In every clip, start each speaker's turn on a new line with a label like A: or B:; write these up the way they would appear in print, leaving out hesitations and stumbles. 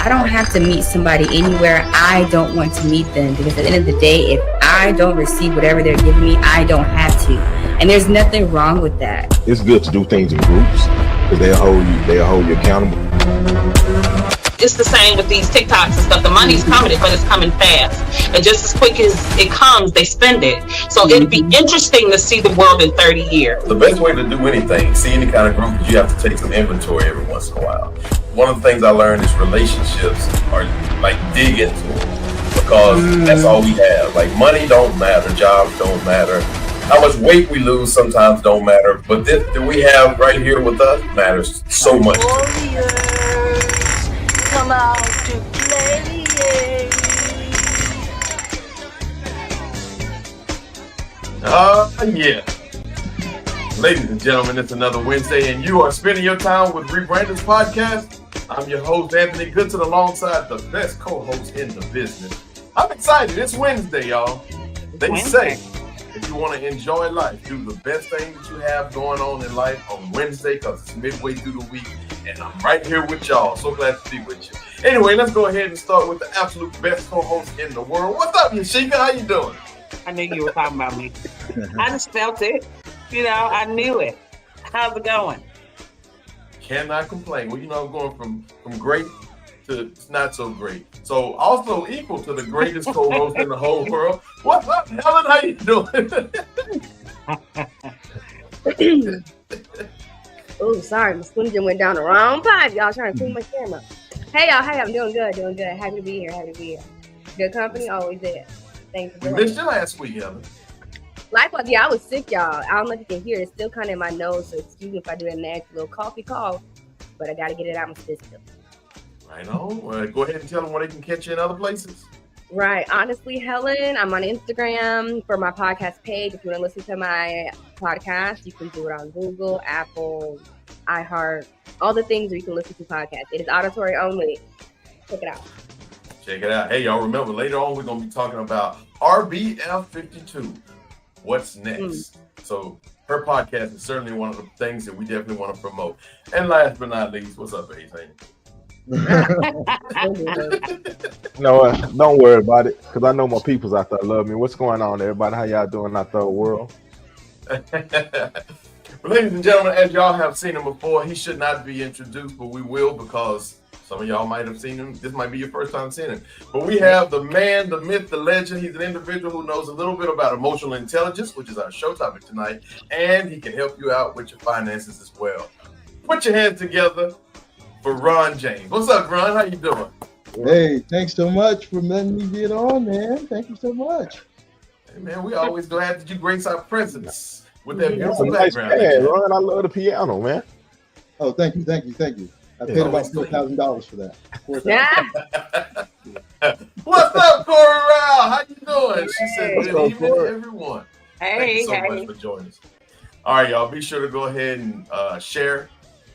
A: I don't have to meet somebody anywhere I don't want to meet them, because at the end of the day, if I don't receive whatever they're giving me, I don't have to. And there's nothing wrong with that.
B: It's good to do things in groups because they'll hold you accountable.
C: It's the same with these TikToks and stuff. The money's coming, but it's coming fast. And just as quick as it comes, they spend it. So it'd be interesting to see the world in 30 years.
D: The best way to do anything, see any kind of group, is you have to take some inventory every once in a while. One of the things I learned is relationships are like dig into them, because that's all we have. Like money don't matter, jobs don't matter. How much weight we lose sometimes don't matter. But this that we have right here with us matters so much.
E: Come out to play.
D: Yeah. Ladies and gentlemen, it's another Wednesday, and you are spending your time with Rebranders Podcast. I'm your host, Anthony Goodson, alongside the best co-host in the business. I'm excited. It's Wednesday, y'all. They say if you want to enjoy life, do the best thing that you have going on in life on Wednesday, because it's midway through the week. And I'm right here with y'all. So glad to be with you. Anyway, let's go ahead and start with the absolute best co-host in the world. What's up, Yashika? How you doing?
C: I knew you were talking about me. I just felt it. You know, I knew it. How's it going?
D: Cannot complain. Well, you know, I'm going from great to not so great. So also equal to the greatest co-host in the whole world. What's up, Helen? How you doing?
F: Oh, sorry, my spoon just went down the wrong pipe. Y'all trying to clean my camera. Hey, y'all. Hey, I'm doing good. Happy to be here. Good company, always there. Thanks for
D: We missed you last week, Helen.
F: Likewise, yeah, I was sick, y'all. I don't know if you can hear it. It's still kind of in my nose, so excuse me if I do a nasty little coughy cough, but I got to get it out my system.
D: Right on. Go ahead and tell them where they can catch you in other places.
F: Right. Honestly, Helen, I'm on Instagram for my podcast page. If you want to listen to my podcast, you can do it on Google, Apple, iHeart, all the things where you can listen to podcasts. It is auditory only. Check it out.
D: Check it out. Hey, y'all, remember, later on, we're going to be talking about RBF 52. What's next? So her podcast is certainly one of the things that we definitely want to promote. And last but not least, what's up, Ace?
B: No, don't worry about it, because I know my peoples out there love me. What's going on, everybody? How y'all doing out there, world?
D: Well, ladies and gentlemen, as y'all have seen him before, he should not be introduced, but we will, because some of y'all might have seen him. This might be your first time seeing him. But we have the man, the myth, the legend. He's an individual who knows a little bit about emotional intelligence, which is our show topic tonight, and he can help you out with your finances as well. Put your hands together for Ron James. What's up, Ron? How you doing?
G: Hey, thanks so much for letting me get on, man. Thank you so much.
D: Hey, man, we always glad that you grace our presence with that beautiful
B: Nice
D: background.
B: man, Ron. I love the piano, man.
G: Oh, thank you. I paid about $4,000 for that.
D: What's up, Corey Rao? How you doing? She said,
B: What's
D: good
B: up,
D: evening,
B: Corey?
D: everyone.
C: Hey,
D: Thank you so much for joining us. All right, y'all, be sure to go ahead and share.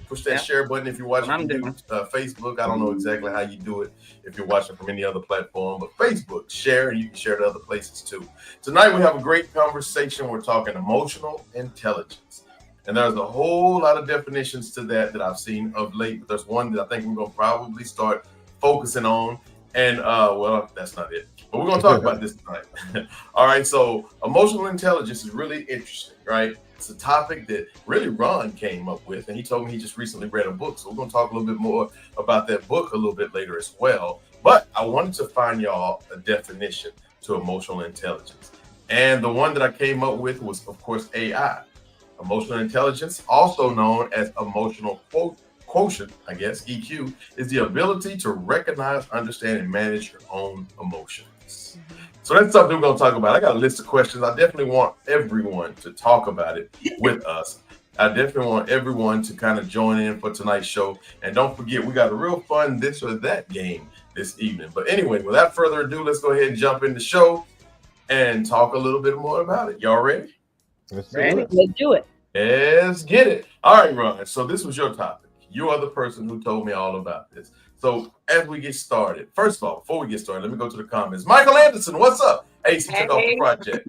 D: Push that share button if you're watching from Facebook. I don't know exactly how you do it if you're watching from any other platform, but Facebook, share, and you can share to other places too. Tonight, we have a great conversation. We're talking emotional intelligence. And there's a whole lot of definitions to that I've seen of late, but there's one that I think we're going to probably start focusing on. And, well, that's not it. But we're going to talk about this tonight. All right, so emotional intelligence is really interesting, right? It's a topic that really Ron came up with, and he told me he just recently read a book. So we're going to talk a little bit more about that book a little bit later as well. But I wanted to find y'all a definition to emotional intelligence. And the one that I came up with was, of course, AI. Emotional intelligence, also known as emotional quotient, I guess, EQ, is the ability to recognize, understand, and manage your own emotions. So that's something we're going to talk about. I got a list of questions. I definitely want everyone to talk about it with us. I definitely want everyone to kind of join in for tonight's show. And don't forget, we got a real fun this or that game this evening. But anyway, without further ado, let's go ahead and jump in the show and talk a little bit more about it. Y'all ready?
F: Let's do it.
D: Let's get it. All right, Ron. So this was your topic. You are the person who told me all about this. So as we get started, first of all, before we get started, let me go to the comments. Michael Anderson, what's up? Ace, took off the project.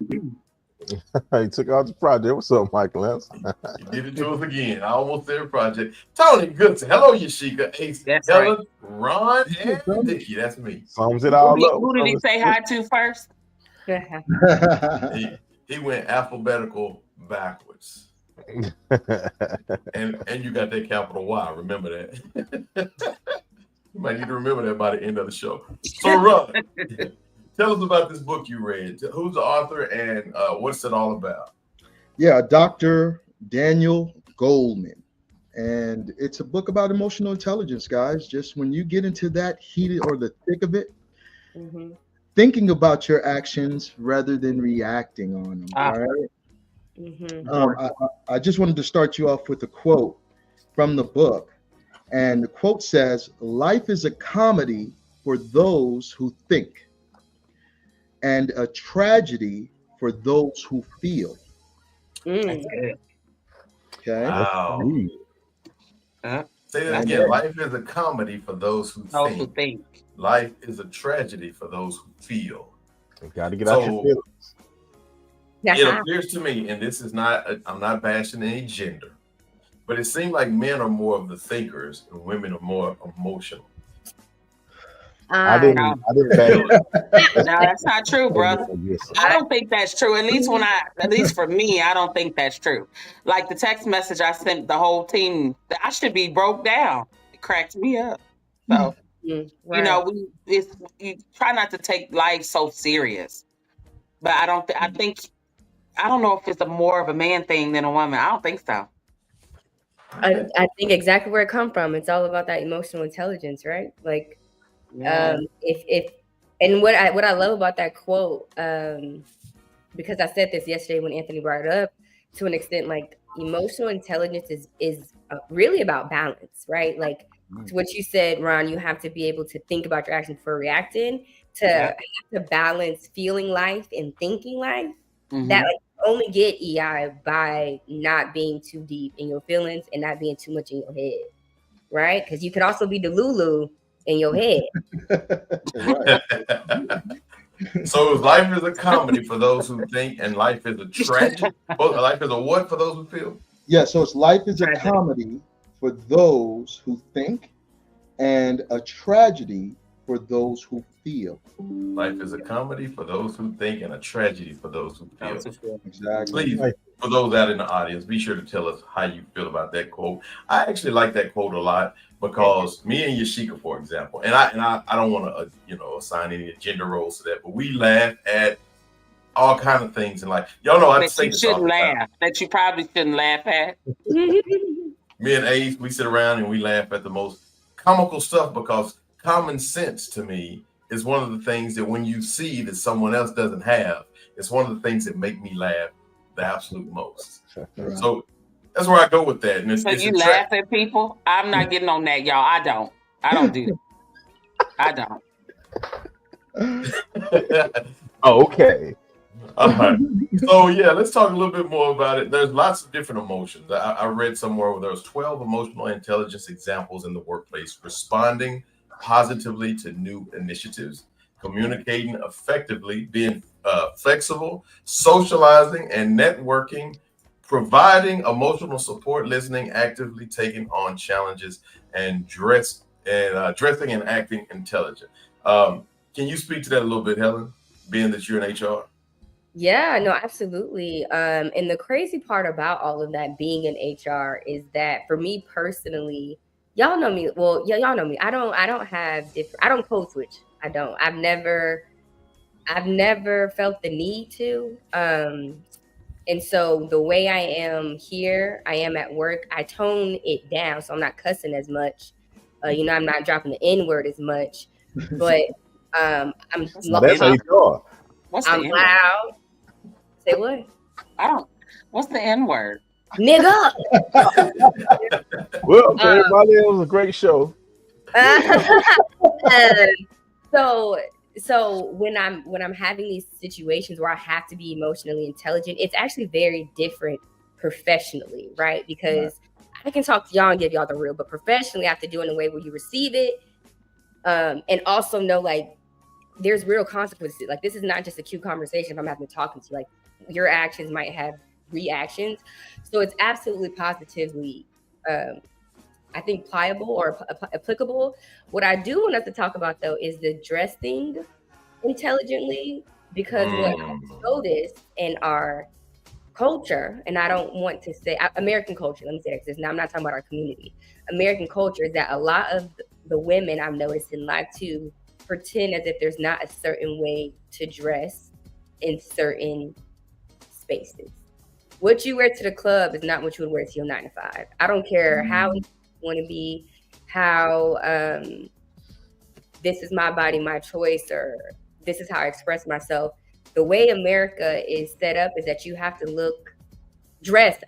B: He took out the project. What's up, Michael?
D: You did it to us again. I almost said project. Tony Goodson. Hello, Yashika. Ace,
H: That's
D: Helen, Ron, and Vicky. That's me.
B: Sums it all up.
H: Who did he say hi to first?
D: He went alphabetical backwards. and you got that capital Y. Remember that. You might need to remember that by the end of the show. So, Ron, tell us about this book you read. Who's the author and what's it all about?
G: Yeah, Dr. Daniel Goleman. And it's a book about emotional intelligence, guys. Just when you get into that heated or the thick of it, thinking about your actions rather than reacting on them. All right. I just wanted to start you off with a quote from the book. And the quote says, "Life is a comedy for those who think, and a tragedy for those who feel."
H: That's good.
G: Okay.
D: Wow. Say that again. Life is a comedy for those who think. Life is a tragedy for those who feel.
B: You got to get out your feelings.
D: It appears to me, and this is not, I'm not bashing any gender, but it seems like men are more of the thinkers and women are more emotional.
B: I didn't
H: No, that's not true, brother. I don't think that's true. At least for me, I don't think that's true. Like the text message I sent the whole team, I should be broke down. It cracks me up. So, you know, you try not to take life so serious. But I don't know if it's more of a man thing than a woman. I don't think so.
F: I think exactly where it come from. It's all about that emotional intelligence, right? Like, if what I love about that quote, because I said this yesterday when Anthony brought it up, to an extent, like emotional intelligence is really about balance, right? Like what you said, Ron, you have to be able to think about your actions before reacting, to balance feeling life and thinking life. That like, only get EI by not being too deep in your feelings and not being too much in your head, right? Because you can also be the Lulu in your head.
D: So life is a comedy for those who think, and life is a tragedy. Life is a what for those who feel?
G: Yeah, so it's life is a comedy for those who think, and a tragedy for those who feel.
D: Life is a comedy for those who think and a tragedy for those who feel.
G: Exactly.
D: Please, for those out in the audience, be sure to tell us how you feel about that quote. I actually like that quote a lot because me and Yashika, for example, and I don't want to assign any gender roles to that, but we laugh at all kind of things in life. Y'all know I say this all the time.
H: That you probably shouldn't laugh at.
D: Me and Ace, we sit around and we laugh at the most comical stuff because common sense to me is one of the things that when you see that someone else doesn't have, it's one of the things that make me laugh the absolute most. So that's where I go with that. And
H: so you laugh at people? I'm not getting on that, y'all. I don't do that. I don't.
B: Okay.
D: All right. So yeah, let's talk a little bit more about it. There's lots of different emotions. I read somewhere where there was 12 emotional intelligence examples in the workplace: responding positively to new initiatives, communicating effectively, being flexible, socializing and networking, providing emotional support, listening actively, taking on challenges, and dressing and acting intelligent. Can you speak to that a little bit, Helen, being that you're in HR?
F: Yeah, no, absolutely. And the crazy part about all of that being in HR is that for me personally, y'all know me. Well, yeah, y'all know me. I don't code switch. I don't. I've never felt the need to. And so the way I am here, I am at work, I tone it down. So I'm not cussing as much. I'm not dropping the N-word as much. But I'm
B: HR.
F: I'm loud. Say what?
H: What's the N-word?
F: Nigga.
B: Well, everybody, it was a great show.
F: So when I'm having these situations where I have to be emotionally intelligent, it's actually very different professionally, right? Because I can talk to y'all and give y'all the real, but professionally I have to do it in a way where you receive it, and also know like there's real consequences. Like, this is not just a cute conversation if I'm having to talk to you. Like, your actions might have reactions. So it's absolutely positively, I think, pliable or applicable. What I do want us to talk about, though, is the dress thing intelligently, because what I've noticed in our culture, and I don't want to say American culture, let me say this, now I'm not talking about our community. American culture is that a lot of the women I've noticed in life too pretend as if there's not a certain way to dress in certain spaces. What you wear to the club is not what you would wear to your 9 to 5. I don't care how you want to be, how this is my body, my choice, or this is how I express myself. The way America is set up is that you have to you have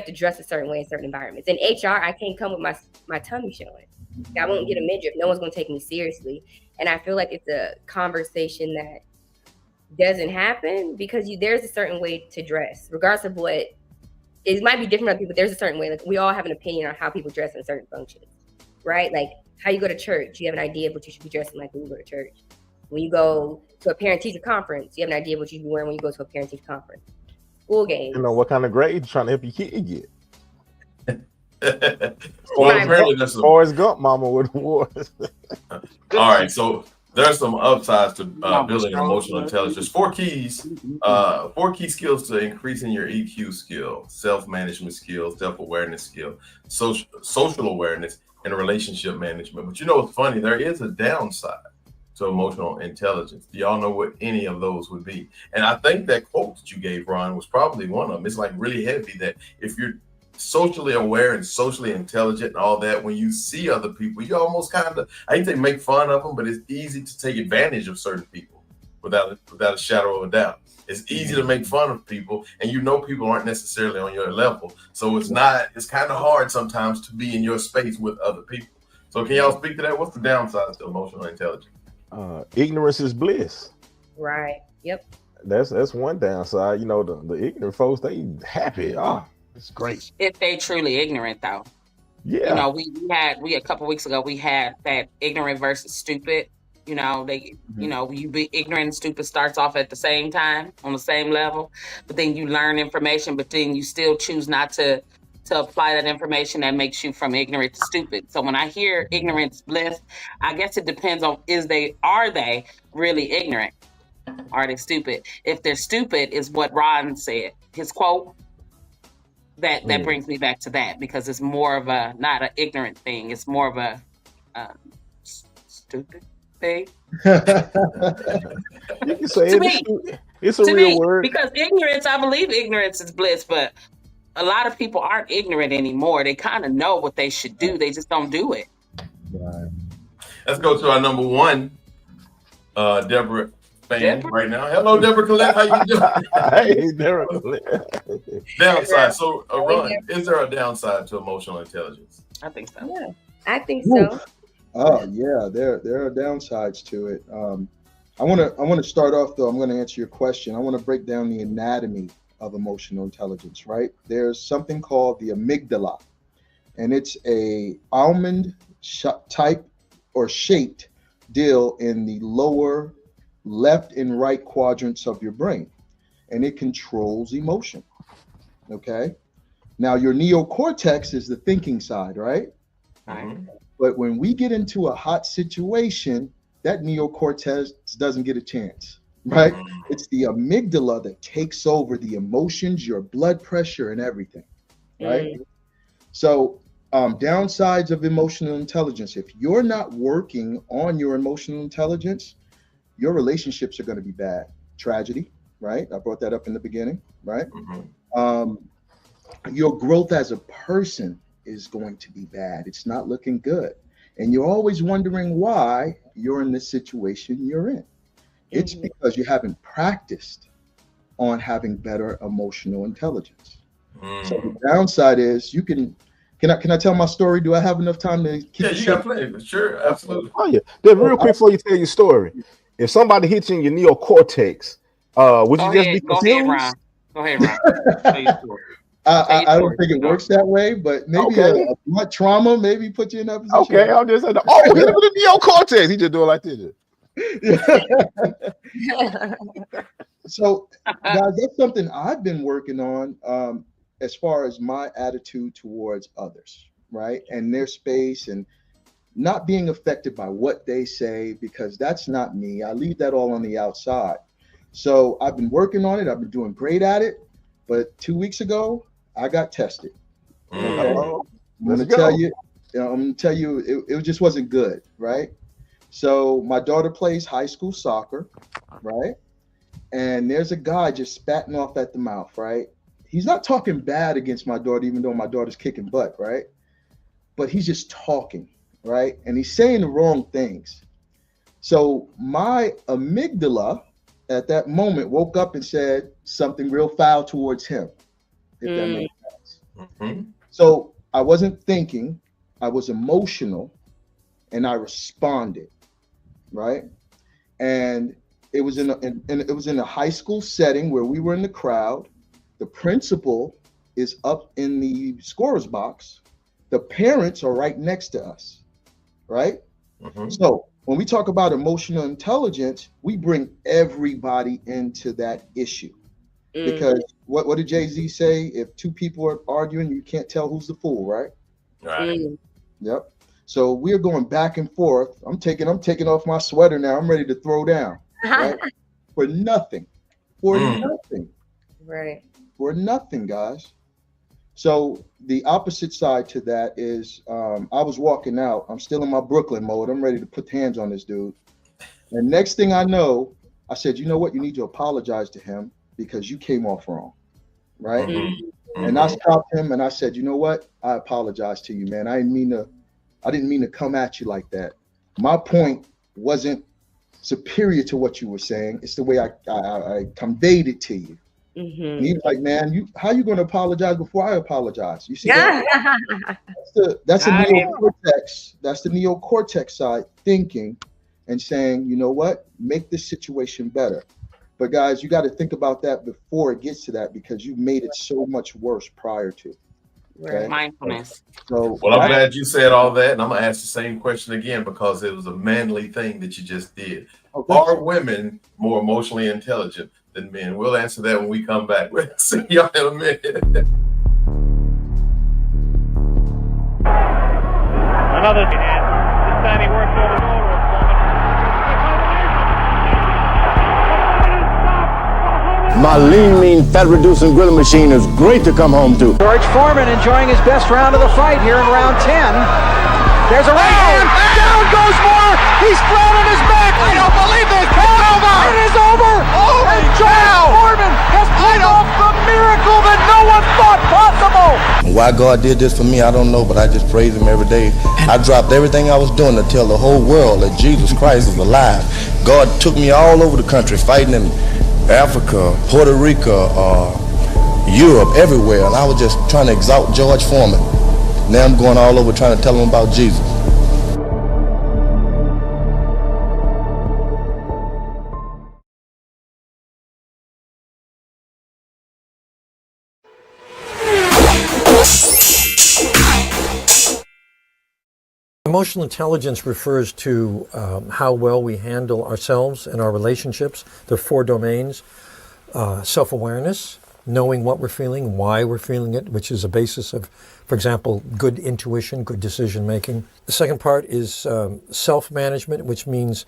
F: to dress a certain way in certain environments. In HR, I can't come with my tummy showing. I won't get a midriff. No one's going to take me seriously. And I feel like it's a conversation that doesn't happen because there's a certain way to dress, regardless of what. It might be different for people, but there's a certain way. Like, we all have an opinion on how people dress in certain functions, right? Like, how you go to church, you have an idea of what you should be dressing like when you go to church. When you go to a parent-teacher conference, you have an idea of what you should be wearing when you go to a parent-teacher conference. School games.
B: You know what kind of grade you're trying to help your kid get.
D: Well, apparently there's some
B: Forrest Gump mama would have wore.
D: All right, so there's some upsides to building emotional intelligence. 4 key skills to increasing your EQ skill: self-management skills, self-awareness skill, social awareness, and relationship management. But you know what's funny? There is a downside to emotional intelligence. Do y'all know what any of those would be? And I think that quote that you gave, Ron, was probably one of them. It's like really heavy that if you're socially aware and socially intelligent and all that, when you see other people, you almost kind of, I hate to make fun of them, but it's easy to take advantage of certain people without a shadow of a doubt. It's easy to make fun of people, and you know people aren't necessarily on your level. So it's kind of hard sometimes to be in your space with other people. So can y'all speak to that? What's the downside to emotional intelligence?
B: Ignorance is bliss.
F: Right. Yep.
B: That's one downside. You know, the ignorant folks, they happy. It's great.
H: If they truly ignorant, though.
B: Yeah.
H: You know, we a couple weeks ago, we had that ignorant versus stupid. You know, you be ignorant and stupid starts off at the same time on the same level, but then you learn information, but then you still choose not to apply that information that makes you from ignorant to stupid. So when I hear ignorance bliss, I guess it depends on are they really ignorant? Are they stupid? If they're stupid, is what Ron said, his quote. That brings me back to that, because it's more of not an ignorant thing. It's more of a stupid thing.
B: You can say it's a real word.
H: Because ignorance, I believe ignorance is bliss, but a lot of people aren't ignorant anymore. They kind of know what they should do. They just don't do it.
B: Right.
D: Let's go to our number 1, Deborah fan right now. Hello, Deborah Collette. How you doing?
B: Hey, Deborah Collette.
D: Downside. So, Ron, is there a downside to emotional intelligence?
H: I think so.
F: Yeah, I think so.
G: Oh yeah, there are downsides to it. I want to start off though. I'm going to answer your question. I want to break down the anatomy of emotional intelligence. Right? There's something called the amygdala, and it's a almond type or shaped deal in the lower left and right quadrants of your brain, and it controls emotion. Okay. Now your neocortex is the thinking side, right?
H: Mm-hmm.
G: But when we get into a hot situation, that neocortex doesn't get a chance, right? It's the amygdala that takes over the emotions, your blood pressure, and everything, right? So downsides of emotional intelligence: if you're not working on your emotional intelligence, your relationships are going to be bad. Tragedy, right? I brought that up in the beginning, right? Your growth as a person is going to be bad. It's not looking good. And you're always wondering why you're in the situation you're in. It's because you haven't practiced on having better emotional intelligence. So the downside is can I tell my story? Do I have enough time to keep
D: it? You got plenty. Sure, absolutely.
B: Oh yeah. Then real quick before you tell your story, if somebody hits you in your neocortex, would you just be confused?
H: Go ahead, Ron.
G: I don't think it works that way, but maybe a blunt trauma maybe put you in that position.
B: Okay, I'll just say, hit him with the neocortex. He just do it like this.
G: So, guys, that's something I've been working on as far as my attitude towards others, right? And their space and not being affected by what they say, because that's not me. I leave that all on the outside. So I've been working on it. I've been doing great at it. But 2 weeks ago, I got tested. Okay? I'm going to tell you, it just wasn't good, right? So my daughter plays high school soccer, right? And there's a guy just spatting off at the mouth, right? He's not talking bad against my daughter, even though my daughter's kicking butt, right? But he's just talking, right? And he's saying the wrong things. So my amygdala at that moment woke up and said something real foul towards him, if that makes sense. Mm-hmm. So I wasn't thinking, I was emotional, and I responded, right? And it was in a high school setting where we were in the crowd. The principal is up in the scorer's box. The parents are right next to us, right? Mm-hmm. So when we talk about emotional intelligence, we bring everybody into that issue. Because what did Jay-Z say? If two people are arguing, you can't tell who's the fool, right?
D: Right.
G: Yep. So we're going back and forth. I'm taking off my sweater now. I'm ready to throw down. Right? For nothing. Nothing.
F: Right.
G: For nothing, guys. So the opposite side to that is I was walking out. I'm still in my Brooklyn mode. I'm ready to put hands on this dude. And next thing I know, I said, you know what? You need to apologize to him because you came off wrong. Right. Mm-hmm. And I stopped him and I said, you know what? I apologize to you, man. I didn't mean to come at you like that. My point wasn't superior to what you were saying. It's the way I conveyed it to you. Mm-hmm. And he was like, man, how you going to apologize before I apologize? You see that? That's the neocortex. That's the neocortex side thinking and saying, you know what? Make this situation better. But guys, you got to think about that before it gets to that, because you made it so much worse prior to.
H: Okay? Mindfulness.
G: So,
D: well, I'm glad you said all that, and I'm gonna ask the same question again because it was a manly thing that you just did. Okay. Are women more emotionally intelligent than men? We'll answer that when we come back. We'll see y'all in a minute.
I: Another hand. This time he works over the over.
J: My lean, mean, fat-reducing grilling machine is great to come home to.
K: George Foreman enjoying his best round of the fight here in round 10. There's a right hand. Down goes Moore. He's flat on his back. I don't believe this. It's over. It is over. And George Foreman has pulled off the miracle that no one thought possible.
J: Why God did this for me, I don't know, but I just praise him every day. I dropped everything I was doing to tell the whole world that Jesus Christ is alive. God took me all over the country fighting in Africa, Puerto Rico, Europe, everywhere, and I was just trying to exalt George Foreman. Now I'm going all over trying to tell him about Jesus.
L: Emotional intelligence refers to how well we handle ourselves and our relationships. There are 4 domains: self-awareness, knowing what we're feeling, why we're feeling it, which is a basis of, for example, good intuition, good decision-making. The second part is self-management, which means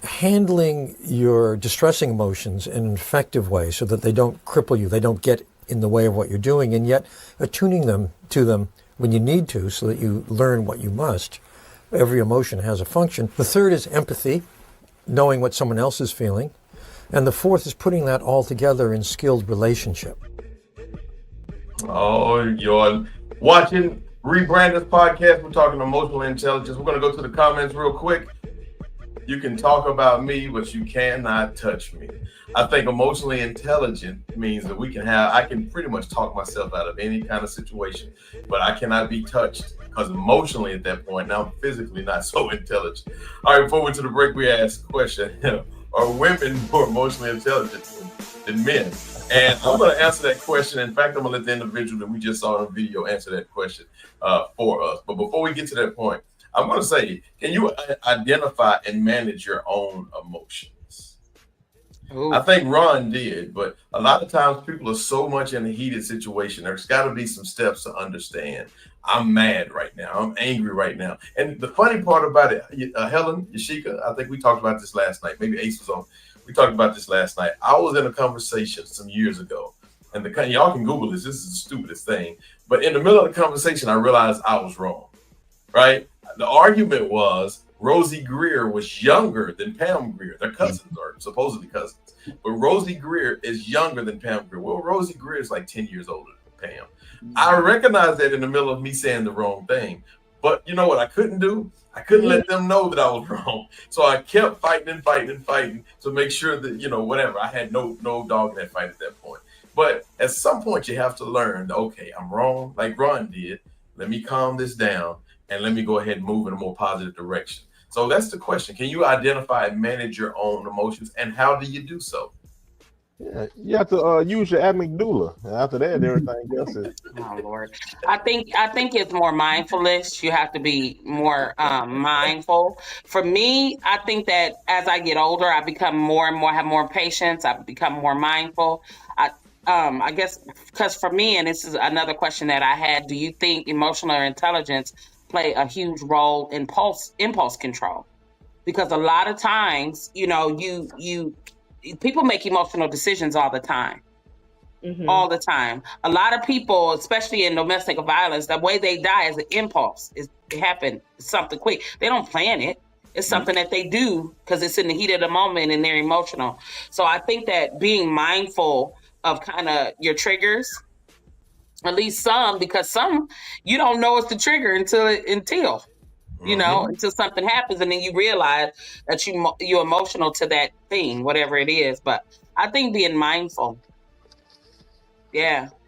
L: handling your distressing emotions in an effective way so that they don't cripple you, they don't get in the way of what you're doing, and yet attuning them to them when you need to so that you learn what you must. Every emotion has a function. The third is empathy, knowing what someone else is feeling. And the fourth is putting that all together in skilled relationship.
D: Oh, you're watching Rebranded Podcast. We're talking emotional intelligence. We're going to go to the comments real quick. You can talk about me, but you cannot touch me. I think emotionally intelligent means that I can pretty much talk myself out of any kind of situation, but I cannot be touched because emotionally at that point, now I'm physically not so intelligent. All right, before we went to the break, we asked a question. Are women more emotionally intelligent than men? And I'm going to answer that question. In fact, I'm going to let the individual that we just saw in the video answer that question for us. But before we get to that point, I'm going to say, can you identify and manage your own emotions? Ooh. I think Ron did, but a lot of times people are so much in a heated situation. There's got to be some steps to understand. I'm mad right now. I'm angry right now. And the funny part about it, Helen, Yashika, I think we talked about this last night. Maybe Ace was on. We talked about this last night. I was in a conversation some years ago, and y'all can Google this. This is the stupidest thing. But in the middle of the conversation, I realized I was wrong, right? The argument was Rosie Greer was younger than Pam Grier. They're cousins, or supposedly cousins. But Rosie Greer is younger than Pam Grier. Well, Rosie Greer is like 10 years older than Pam. I recognized that in the middle of me saying the wrong thing. But you know what I couldn't do? I couldn't let them know that I was wrong. So I kept fighting to make sure that, whatever. I had no dog in that fight at that point. But at some point, you have to learn, okay, I'm wrong, like Ron did. Let me calm this down and let me go ahead and move in a more positive direction. So that's the question. Can you identify and manage your own emotions? And how do you do so?
B: Yeah, you have to use your amygdala. And after that, everything else is.
H: Oh Lord, I think it's more mindfulness. You have to be more mindful. For me, I think that as I get older, I become more and more have more patience. I become more mindful. I guess because for me, and this is another question that I had: do you think emotional intelligence play a huge role in impulse control? Because a lot of times, people make emotional decisions all the time. Mm-hmm. All the time. A lot of people, especially in domestic violence, the way they die is an impulse. It happened. It's something quick. They don't plan it. It's something that they do because it's in the heat of the moment and they're emotional. So I think that being mindful of kind of your triggers, at least some, because some you don't know it's the trigger until until something happens, and then you realize that you're emotional to that thing, whatever it is. But I think being mindful,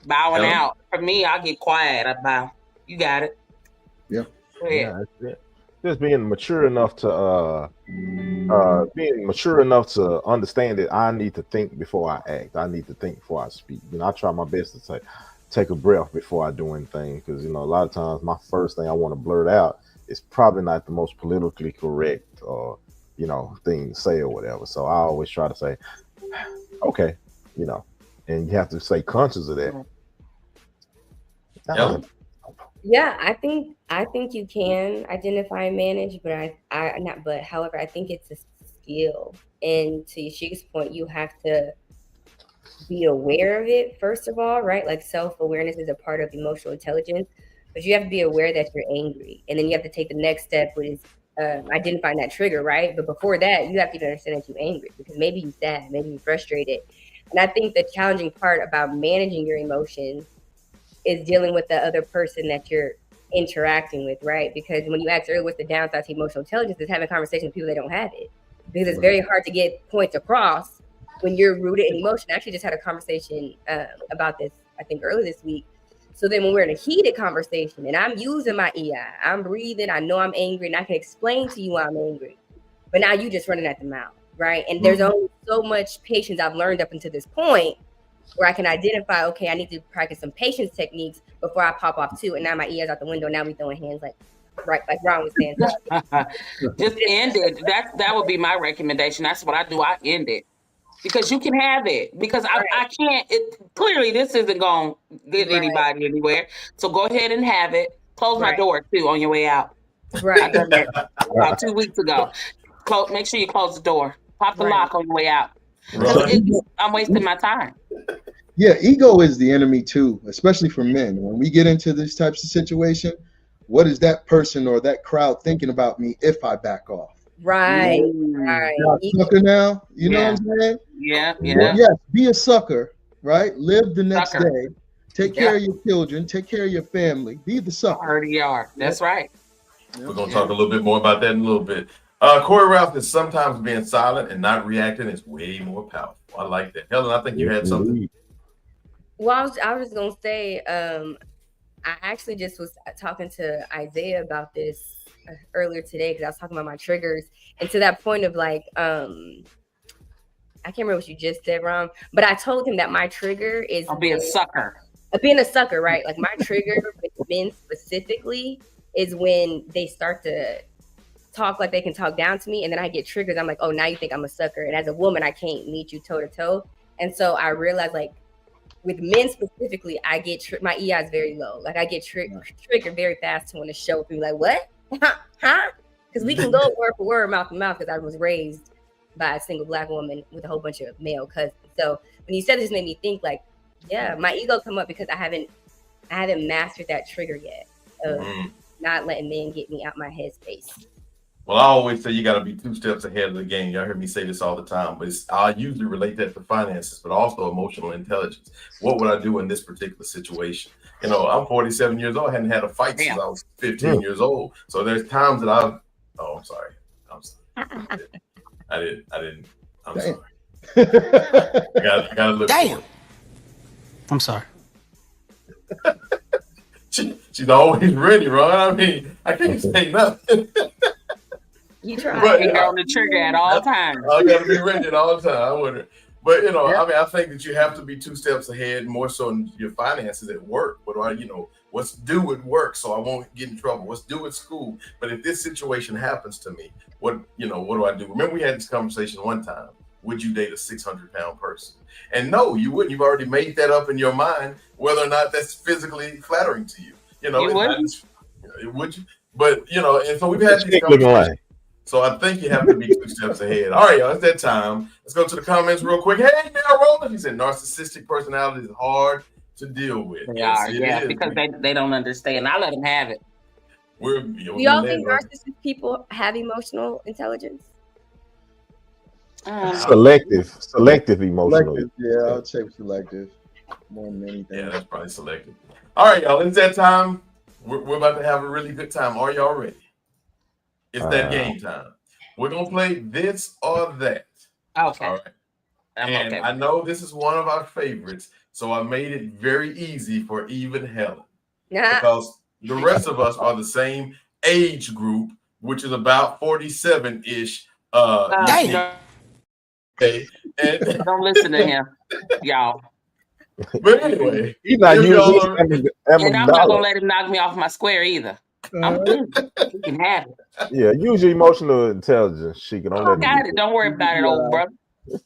H: bowing out. For me, I get quiet. I bow. You got it.
G: Yeah.
B: Yeah, that's it. Just being mature enough to understand that I need to think before I act. I need to think before I speak. I try my best to take a breath before I do anything, because a lot of times my first thing I want to blurt out is probably not the most politically correct or thing to say or whatever. So I always try to say, okay, and you have to stay conscious of that.
F: Yeah, I think you can identify and manage, but however, I think it's a skill. And to Yashika's point, you have to be aware of it, first of all, right? Like self-awareness is a part of emotional intelligence, but you have to be aware that you're angry. And then you have to take the next step, which is identifying that trigger, right? But before that, you have to understand that you're angry, because maybe you're sad, maybe you're frustrated. And I think the challenging part about managing your emotions is dealing with the other person that you're interacting with, right? Because when you asked earlier what's the downside to emotional intelligence, is having conversations with people that don't have it. Because it's very hard to get points across when you're rooted in emotion. I actually just had a conversation about this, I think earlier this week. So then when we're in a heated conversation and I'm using my EI, I'm breathing, I know I'm angry, and I can explain to you why I'm angry. But now you just running at the mouth, right? And there's only so much patience I've learned up until this point where I can identify, okay, I need to practice some patience techniques before I pop off too. And now my EI's out the window. Now we throwing hands like Ron was saying.
H: Just end it. That would be my recommendation. That's what I do. I end it. Because you can have it. Because I can't. Clearly, this isn't going to get anybody anywhere. So go ahead and have it. Close my door, too, on your way out.
F: Right.
H: I done that about 2 weeks ago. Make sure you close the door. Pop the lock on your way out. I'm wasting my time.
G: Yeah, ego is the enemy, too, especially for men. When we get into these types of situation, what is that person or that crowd thinking about me if I back off?
F: Right.
G: Sucker now, you know what I'm saying?
H: Yeah.
G: Yes, be a sucker, right? Live the next day. Take care of your children. Take care of your family. Be the sucker.
H: Already are. That's right.
D: We're going to talk a little bit more about that in a little bit. Corey Ralph is sometimes being silent and not reacting is way more powerful. I like that. Helen, I think you had something.
F: Well, I was just going to say, I actually just was talking to Isaiah about this earlier today, because I was talking about my triggers, and to that point of like, I can't remember what you just said, Ron, but I told him that my trigger is
H: being a sucker.
F: Being a sucker, right? Like my trigger with men specifically is when they start to talk like they can talk down to me, and then I get triggered. I'm like, oh, now you think I'm a sucker. And as a woman, I can't meet you toe to toe. And so I realized, like, with men specifically, I get my EI is very low. Like, I get triggered very fast to want to show up and be like, what? Huh? Because we can go word for word, mouth to mouth, because I was raised by a single Black woman with a whole bunch of male cousins. So when you said it, just made me think, like, yeah, my ego come up because I haven't mastered that trigger yet of not letting men get me out my headspace.
D: Well, I always say you got to be 2 steps ahead of the game. Y'all hear me say this all the time, but I usually relate that to finances, but also emotional intelligence. What would I do in this particular situation? You know, I'm 47 years old. I hadn't had a fight since I was 15 years old. So there's times that I'm sorry. I didn't. I'm sorry. I gotta look.
M: Damn. I'm sorry.
D: She's always ready, Ron. I mean, I can't say nothing.
F: You try.
H: But on the trigger at all times.
D: I gotta be ready at all times. I wouldn't. But you know, I mean, I think that you have to be 2 steps ahead, more so in your finances at work. What do I, you know, what's due at work so I won't get in trouble? What's due at school? But if this situation happens to me, what do I do? Remember, we had this conversation one time. Would you date a 600-pound person? And no, you wouldn't. You've already made that up in your mind, whether or not that's physically flattering to you. You know, would you? But you know, and so we've had these conversations. So I think you have to be 2 steps ahead. All right, y'all, it's that time. Let's go to the comments real quick. Hey, Dale Roland, he said narcissistic personality is hard to deal with.
H: Yeah, because they don't understand. I let them have it.
F: Do y'all think narcissistic people have emotional intelligence?
B: Selective emotional.
G: Yeah, I would say selective more than anything.
D: Yeah, that's probably selective. All right, y'all, it's that time. We're about to have a really good time. Are y'all ready? It's that game time. We're gonna play this or that.
H: Okay.
D: All right. And I know this is one of our favorites, so I made it very easy for even Helen. Because the rest of us are the same age group, which is about 47-ish.
H: Damn.
D: Okay. And
H: don't listen to him, y'all.
D: But anyway,
B: he's not
H: and I'm not gonna let him knock me off my square either. You can have it.
B: Yeah, use your emotional intelligence. She can.
H: I got it. Don't worry about it, old brother.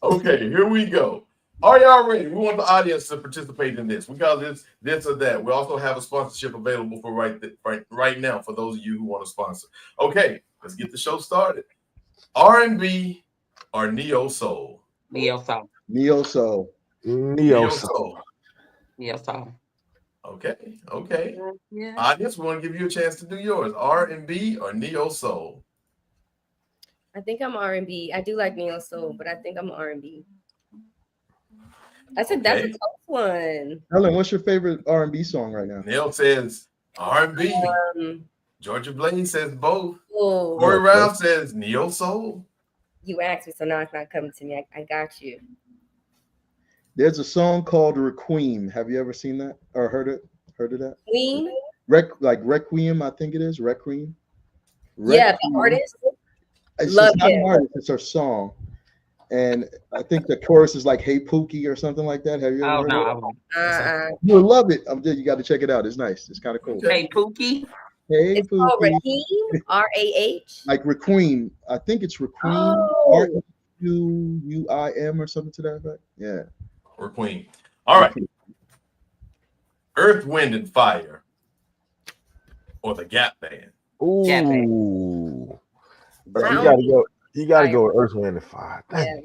D: Okay, here we go. Are y'all ready? We want the audience to participate in this. We call this or that. We also have a sponsorship available for right now for those of you who want to sponsor. Okay, let's get the show started. R&B or neo soul?
H: Neo soul.
G: Neo soul.
B: Neo soul.
H: Neo soul.
D: Okay.
H: Yeah.
D: Audience, we want to give you a chance to do yours. R&B or neo soul?
F: I think I'm R&B. I do like neo soul, but I think I'm R&B. That's a tough one.
G: Helen, what's your favorite R&B song right now?
D: Neil says R&B. Georgia Blaine says both. Corey Ralph says neo soul.
F: You asked me, so now it's not coming to me. I got you.
G: There's a song called Requiem. Have you ever seen that or heard of that?
F: Queen?
G: Like Requiem, I think it is. Requiem.
F: Yeah, the artist.
G: It's not an artist, it's her song. And I think the chorus is like "Hey Pookie" or something like that. Have you ever heard it? You'll love it. You got to check it out. It's nice. It's kind of cool.
H: Hey Pookie.
G: Hey
F: it's
G: Pookie.
F: called Raheem. R-A-H.
G: Like Requiem. I think it's Requiem. R-U-I-M or something to that effect. Yeah.
D: Requiem. All right. Earth, Wind, and Fire, or the Gap Band?
B: Ooh.
H: Gap Band.
B: You gotta go with Earth, Wind, and Fire.
F: Yeah.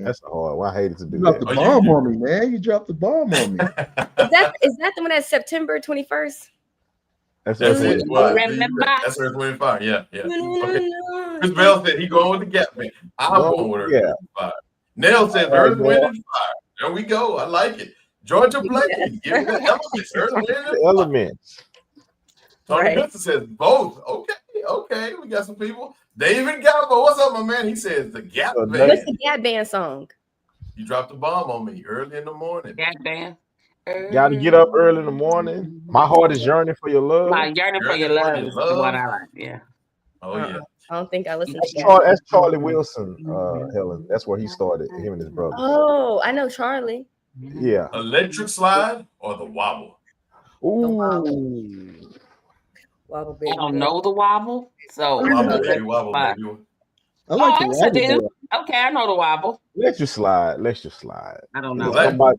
B: That's a hard one. I hated to do
G: You dropped
B: that.
G: the bomb on me, man. You dropped the bomb on me.
F: Is that the one that's September 21st?
B: That's
D: Earth, Wind, and Fire. Yeah. Okay. Chris Bell said he going with the Gap Band. I'm going with Earth, Wind, and Fire. Nell says Earth, Wind, and Fire. There we go. I like it. Georgia Blake, give me the elements. Earth, Wind, and Fire.
B: Elements.
D: Tony Benson says both. Okay. We got some people. David Galbo, what's up, my man? He says the Gap Band.
F: What's the Gap Band song?
D: You dropped a bomb on me early in the morning.
H: Gap Band.
B: Got to get up early in the morning. My heart is yearning for your love.
H: My yearning for your love is what I like. Yeah.
D: Oh yeah.
F: I don't think I listened to that.
B: That's Charlie Wilson, Helen. That's where he started. Him and his brother.
F: Oh, I know Charlie.
B: Yeah.
D: Electric Slide or the Wobble?
B: Ooh.
F: Wobble baby.
H: I don't know the wobble, so
D: Wobble, baby, wobble, baby.
G: I like the
H: yes, I do.
G: wobble.
H: Okay, I know the wobble.
B: Electric slide. Electric slide.
H: I don't know.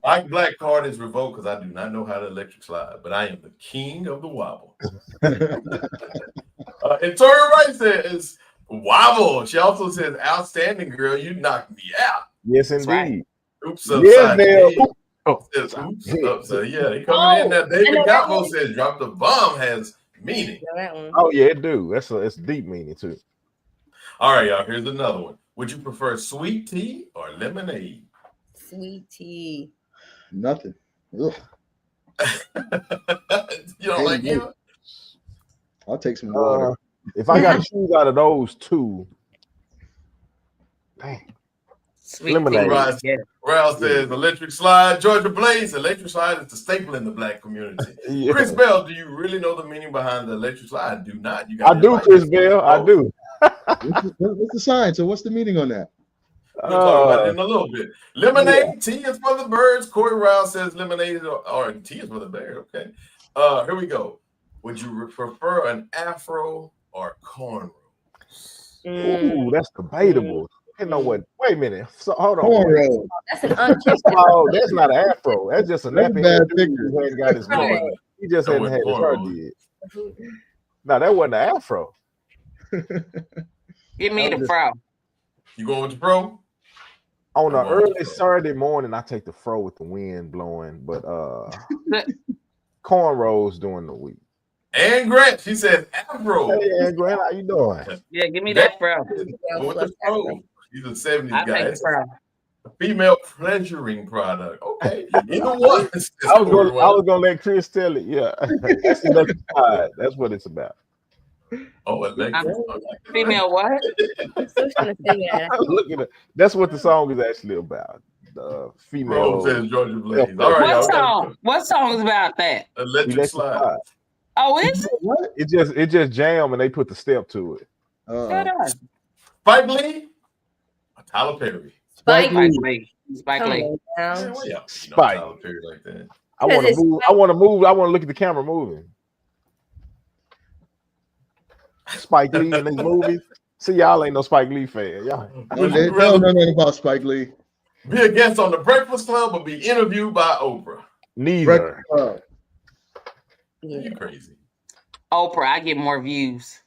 D: My black card is revoked because I do not know how to electric slide, but I am the king of the wobble. And Tori Wright says, wobble. She also says, outstanding girl, you knocked me out.
B: Yes, indeed.
H: Right.
D: Oops,
B: Yes, Neil.
D: Says, oops, upside. Yeah, they coming in there. David Galvo says, drop the bomb has meaning.
B: Oh yeah, it do. It's deep meaning too.
D: All right, y'all. Here's another one. Would you prefer sweet tea or lemonade?
F: Sweet tea.
G: Nothing. Ugh.
D: You don't like it?
G: I'll take some water.
B: If I got to choose out of those two, dang.
H: Sweet
B: Lemonade.
D: Ralph says electric slide. Georgia Blaze, electric slide is the staple in the black community.
B: Yeah.
D: Chris Bell, do you really know the meaning behind the electric slide? I do not. You
B: I do, Chris Bell. I do.
G: What's the science? So what's the meaning on that?
D: We'll talk about it in a little bit. Lemonade, tea is for the birds. Corey Rouse says lemonade or tea is for the bear. Okay. Here we go. Would you prefer an afro or cornrows?
B: Ooh, that's debatable. You know what? Wait a minute. So hold on.
G: Cornrows.
F: That's an unchecked.
B: Oh, that's not an afro. That's just a
G: That's
B: nappy.
G: bad
B: He
G: picture.
B: hadn't got his
F: Right.
B: hair. He just hadn't had his hair
D: cornrows.
B: did. No, that wasn't an afro.
H: Give me the fro.
D: You going with the pro?
B: On an
D: I'm going with
B: early
D: the fro.
B: Saturday morning, I take the fro with the wind blowing, but cornrows during the week.
D: And Grant, she says afro.
B: Hey, Grant, how you doing?
H: Yeah, give me that fro.
D: Going with the pro. He's a 70s
H: I
D: guy.
H: take the fro.
D: A female pleasuring product. Okay. Either one.
B: I was gonna let Chris tell it. Yeah, that's electric slide. That's what it's about.
D: Oh, electric.
H: Female what?
F: I'm still trying to figure it out.
B: Look at it. That's what the song is actually about. The female.
D: Rose says Georgia Blaze. All right,
H: What
D: y'all.
H: song? What song is about that?
D: Electric slide.
H: Oh, is it?
G: What?
B: It just jam and they put the step to it.
H: Shut up.
D: Spike Lee or Tyler Perry?
F: Spike
H: Lee. Spike
F: Come
H: Lee.
F: on now.
D: Man, why y'all
B: Spike.
D: Tyler Perry like that?
B: I want to
F: it's
B: move. I want to move. I want to look at the camera moving. Spike Lee in these movies. See, y'all ain't no Spike Lee fan. Y'all.
D: Would
G: They
D: you
G: don't
D: rather
G: know nothing about Spike Lee.
D: be a guest on the Breakfast Club or be interviewed by Oprah?
B: Neither.
D: You crazy.
H: Oprah, I get more views.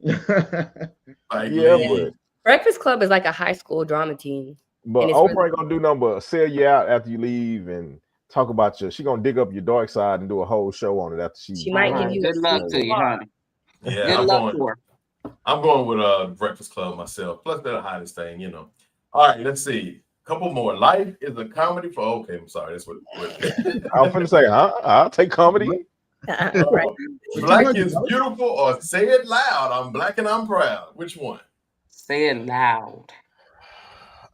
D: Spike
B: Yeah,
D: Lee.
F: Breakfast Club is like a high school drama team.
B: but
F: And it's
B: Oprah
F: really-
B: ain't gonna do nothing but sell you out after you leave and talk about your. She gonna dig up your dark side and do a whole show on it after
F: She might give you
H: Good luck to you, honey.
D: Yeah,
H: Good luck to her.
D: I'm going with Breakfast Club myself. Plus, they're the hottest thing, you know. All right, let's see. Couple more. Life is a comedy for. Okay, I'm sorry. That's what.
B: I was finna say, I'll take comedy.
F: Right.
D: Black is beautiful or say it loud. I'm black and I'm proud. Which one?
H: Say it loud.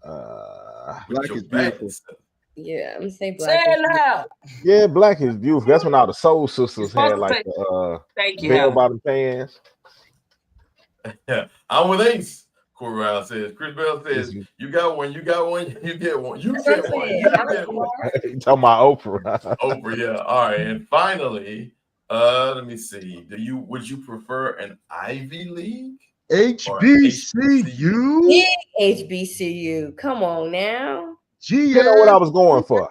D: With
G: Black
D: your
G: is
D: back
G: beautiful.
D: stuff.
F: Yeah, I'm gonna say
H: Say
F: black.
H: it loud.
B: Yeah, black is beautiful. That's when all the soul sisters
H: supposed
B: had
H: to
B: like
H: say-
B: the
H: Thank you,
B: bell
H: Helen.
B: bottom pants.
D: Yeah, I'm with Ace. Corral says. Chris Bell says, "You got one. You got one. You get one. You get one. You get one."
B: You talking about Oprah?
D: Oprah, yeah. All right, and finally, let me see. Would you prefer an Ivy League?
G: HBCU.
F: Big HBCU. Come on now.
B: You know what I was going for.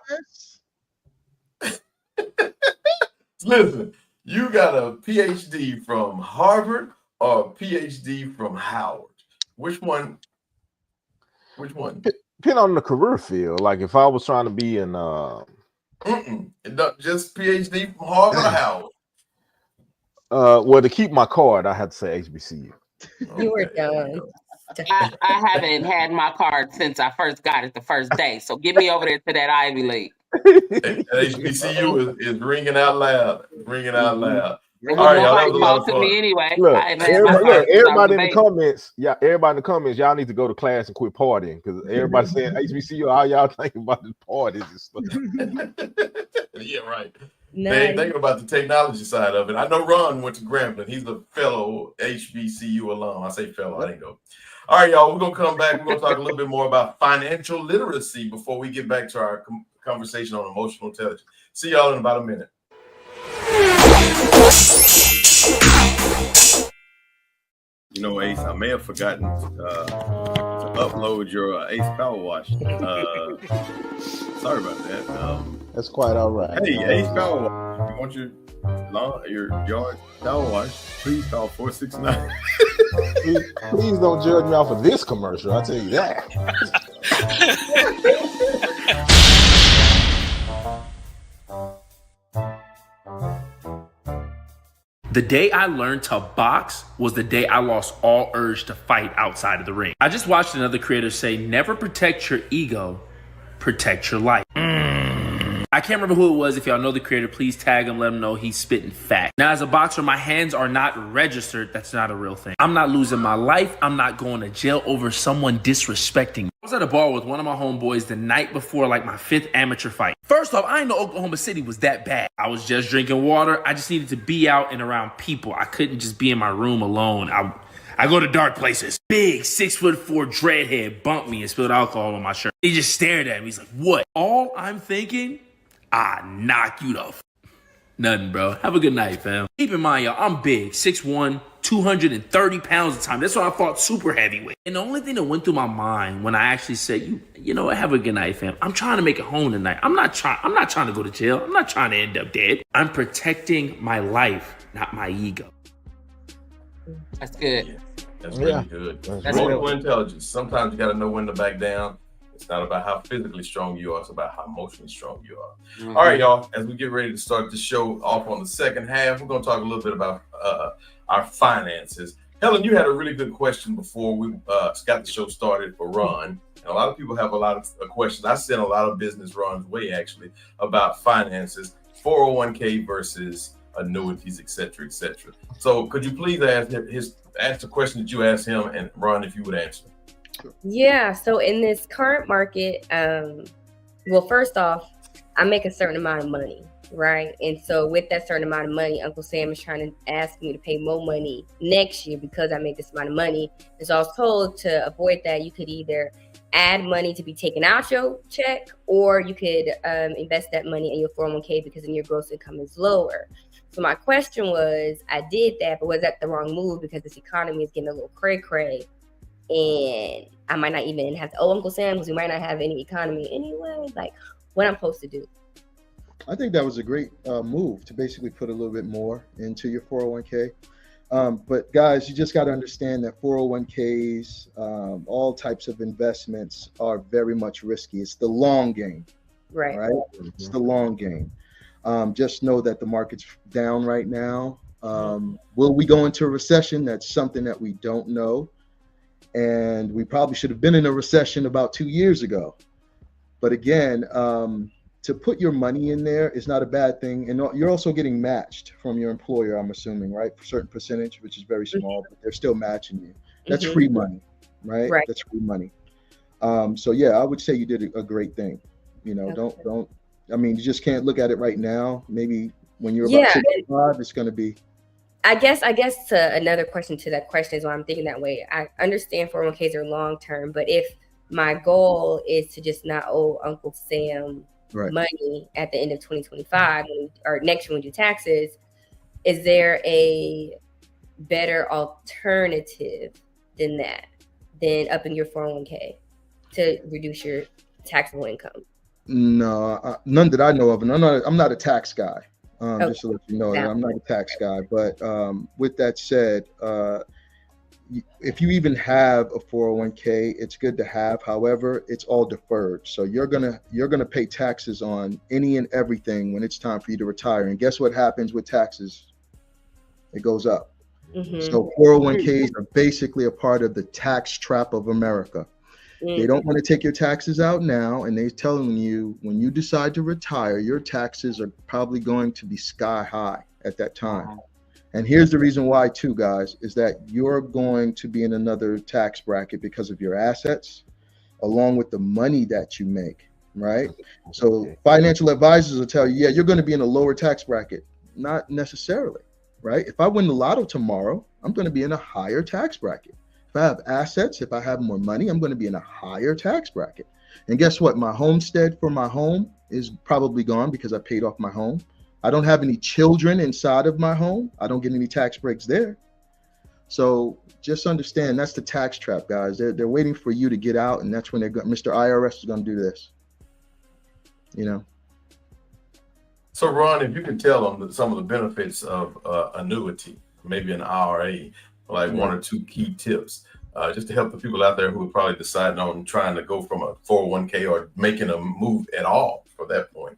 D: Listen, you got a PhD from Harvard or a PhD from Howard. Which one? Which one?
B: Depending on the career field. Like if I was trying to be in
D: Just PhD from Harvard or Howard?
B: well, to keep my card, I had to say HBCU.
F: You were done.
H: I haven't had my card since I first got it the first day. So get me over there to that Ivy League.
D: HBCU is ringing out loud. Ringing out loud.
H: It
D: All
H: was
D: right, y'all, that
H: nobody
D: was a lot of
H: talking to
D: fun.
H: me anyway.
B: Look,
H: I haven't had my
B: everybody,
H: card since I was
B: everybody
H: a
B: in the
H: baby.
B: comments, everybody in the comments, y'all need to go to class and quit partying because everybody's saying HBCU, all y'all thinking about the parties and stuff.
D: Yeah, right.
F: Nice.
D: They ain't thinking about the technology side of it. I know Ron went to Grambling. He's a fellow HBCU alum. I say fellow, I didn't go. All right, y'all, we're going to come back. We're going to talk a little bit more about financial literacy before we get back to our conversation on emotional intelligence. See y'all in about a minute. You know, Ace, I may have forgotten to upload your Ace Power Wash. Sorry about that.
B: That's quite all right.
D: Hey, Ace Power Wash. If you want your yard power wash, please call 469.
B: Please don't judge me off of this commercial. I'll tell you that.
N: The day I learned to box was the day I lost all urge to fight outside of the ring. I just watched another creator say, never protect your ego, protect your life. I can't remember who it was. If y'all know the creator, please tag him, let him know he's spitting fact. Now, as a boxer, my hands are not registered. That's not a real thing. I'm not losing my life. I'm not going to jail over someone disrespecting me. I was at a bar with one of my homeboys the night before like my 5th amateur fight. First off, I didn't know Oklahoma City was that bad. I was just drinking water. I just needed to be out and around people. I couldn't just be in my room alone. I go to dark places. Big 6'4" dreadhead bumped me and spilled alcohol on my shirt. He just stared at me. He's like, what? All I'm thinking, I knock you the nothing, bro. Have a good night, fam. Keep in mind, y'all, I'm big, 6'1", 230 pounds at the time. That's why I fought super heavyweight. And the only thing that went through my mind when I actually said, you know what, have a good night, fam. I'm trying to make it home tonight. I'm not trying to go to jail. I'm not trying to end up dead. I'm protecting my life, not my ego.
H: That's good.
D: Yeah, that's really good. That's emotional intelligence. Sometimes you got to know when to back down. It's not about how physically strong you are. It's about how emotionally strong you are. Mm-hmm. All right, y'all. As we get ready to start the show off on the second half, we're going to talk a little bit about our finances. Helen, you had a really good question before we got the show started for Ron. And a lot of people have a lot of questions. I sent a lot of business Ron's way, actually, about finances, 401k versus annuities, et cetera, et cetera. So could you please ask the question that you asked him, and Ron, if you would answer.
F: Yeah, so in this current market, well, first off, I make a certain amount of money, right? And so with that certain amount of money, Uncle Sam is trying to ask me to pay more money next year because I make this amount of money. And so I was told to avoid that, you could either add money to be taken out your check, or you could invest that money in your 401k because then your gross income is lower. So my question was, I did that, but was that the wrong move because this economy is getting a little cray-cray? And I might not even have to Uncle Sam, because we might not have any economy anyway. Like, what I'm supposed to do?
G: I think that was a great move to basically put a little bit more into your 401k. But guys, you just got to understand that 401ks, all types of investments are very much risky. It's the long game, right? It's the long game. Just know that the market's down right now. Will we go into a recession? That's something that we don't know. And we probably should have been in a recession about 2 years ago. But again, to put your money in there is not a bad thing. And you're also getting matched from your employer, I'm assuming, right? For a certain percentage, which is very small, but they're still matching you. That's free money, right? That's free money. So yeah, I would say you did a great thing. You know, don't, I mean, you just can't look at it right now. Maybe when you're about 65, it's going to be.
F: I guess to another question to that question is why I'm thinking that way. I understand 401ks are long term, but if my goal is to just not owe Uncle Sam money at the end of 2025 or next year when we do taxes, is there a better alternative than that, than upping your 401k to reduce your taxable income?
G: No, none that I know of, and I'm not a tax guy. Just to let you know, I'm not a tax guy. But with that said, if you even have a 401k, it's good to have. However, it's all deferred, so you're gonna pay taxes on any and everything when it's time for you to retire. And guess what happens with taxes? It goes up. So 401ks are basically a part of the tax trap of America. They don't want to take your taxes out now, and they're telling you when you decide to retire, your taxes are probably going to be sky high at that time. And here's the reason why too, guys, is that you're going to be in another tax bracket because of your assets, along with the money that you make, right? So financial advisors will tell you, yeah, you're going to be in a lower tax bracket. Not necessarily, right? If I win the lotto tomorrow, I'm going to be in a higher tax bracket. If I have assets, if I have more money, I'm going to be in a higher tax bracket. And guess what? My homestead for my home is probably gone because I paid off my home. I don't have any children inside of my home. I don't get any tax breaks there. So just understand that's the tax trap, guys. They're waiting for you to get out, and that's when Mr. IRS is going to do this. You know.
D: So Ron, if you can tell them some of the benefits of annuity, maybe an IRA, like one or two key tips, just to help the people out there who are probably deciding on trying to go from a 401k or making a move at all for that point.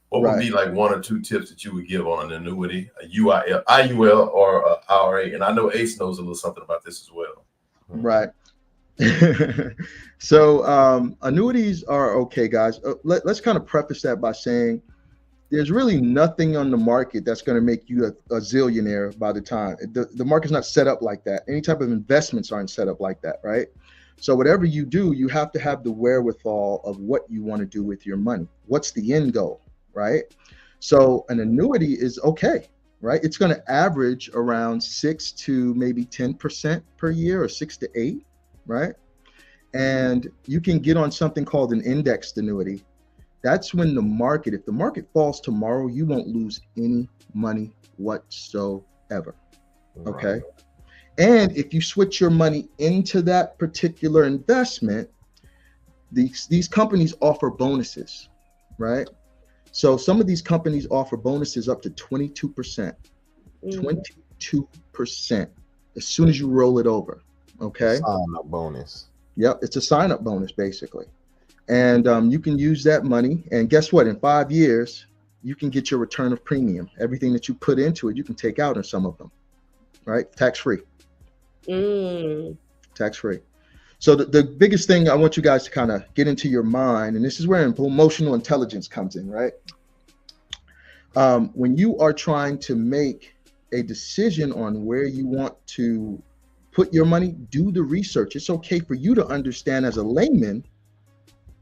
D: What would be like one or two tips that you would give on an annuity, a IUL or a IRA? And I know Ace knows a little something about this as well.
G: Right. So annuities are okay, guys. Let's kind of preface that by saying there's really nothing on the market that's going to make you a zillionaire by the time. The market's not set up like that. Any type of investments aren't set up like that, right? So whatever you do, you have to have the wherewithal of what you want to do with your money. What's the end goal, right? So an annuity is okay, right? It's going to average around 6 to maybe 10% per year, or 6 to 8, right? And you can get on something called an indexed annuity. That's when the market, if the market falls tomorrow, you won't lose any money whatsoever. Okay. And if you switch your money into that particular investment, these companies offer bonuses, right? So some of these companies offer bonuses up to 22%, 22% as soon as you roll it over. Okay.
B: Sign-up bonus.
G: Yep. It's a sign-up bonus basically. And you can use that money. And guess what? In 5 years, you can get your return of premium. Everything that you put into it, you can take out in some of them, right? Tax-free. Tax-free. So the biggest thing I want you guys to kind of get into your mind, and this is where emotional intelligence comes in, right? When you are trying to make a decision on where you want to put your money, do the research. It's okay for you to understand as a layman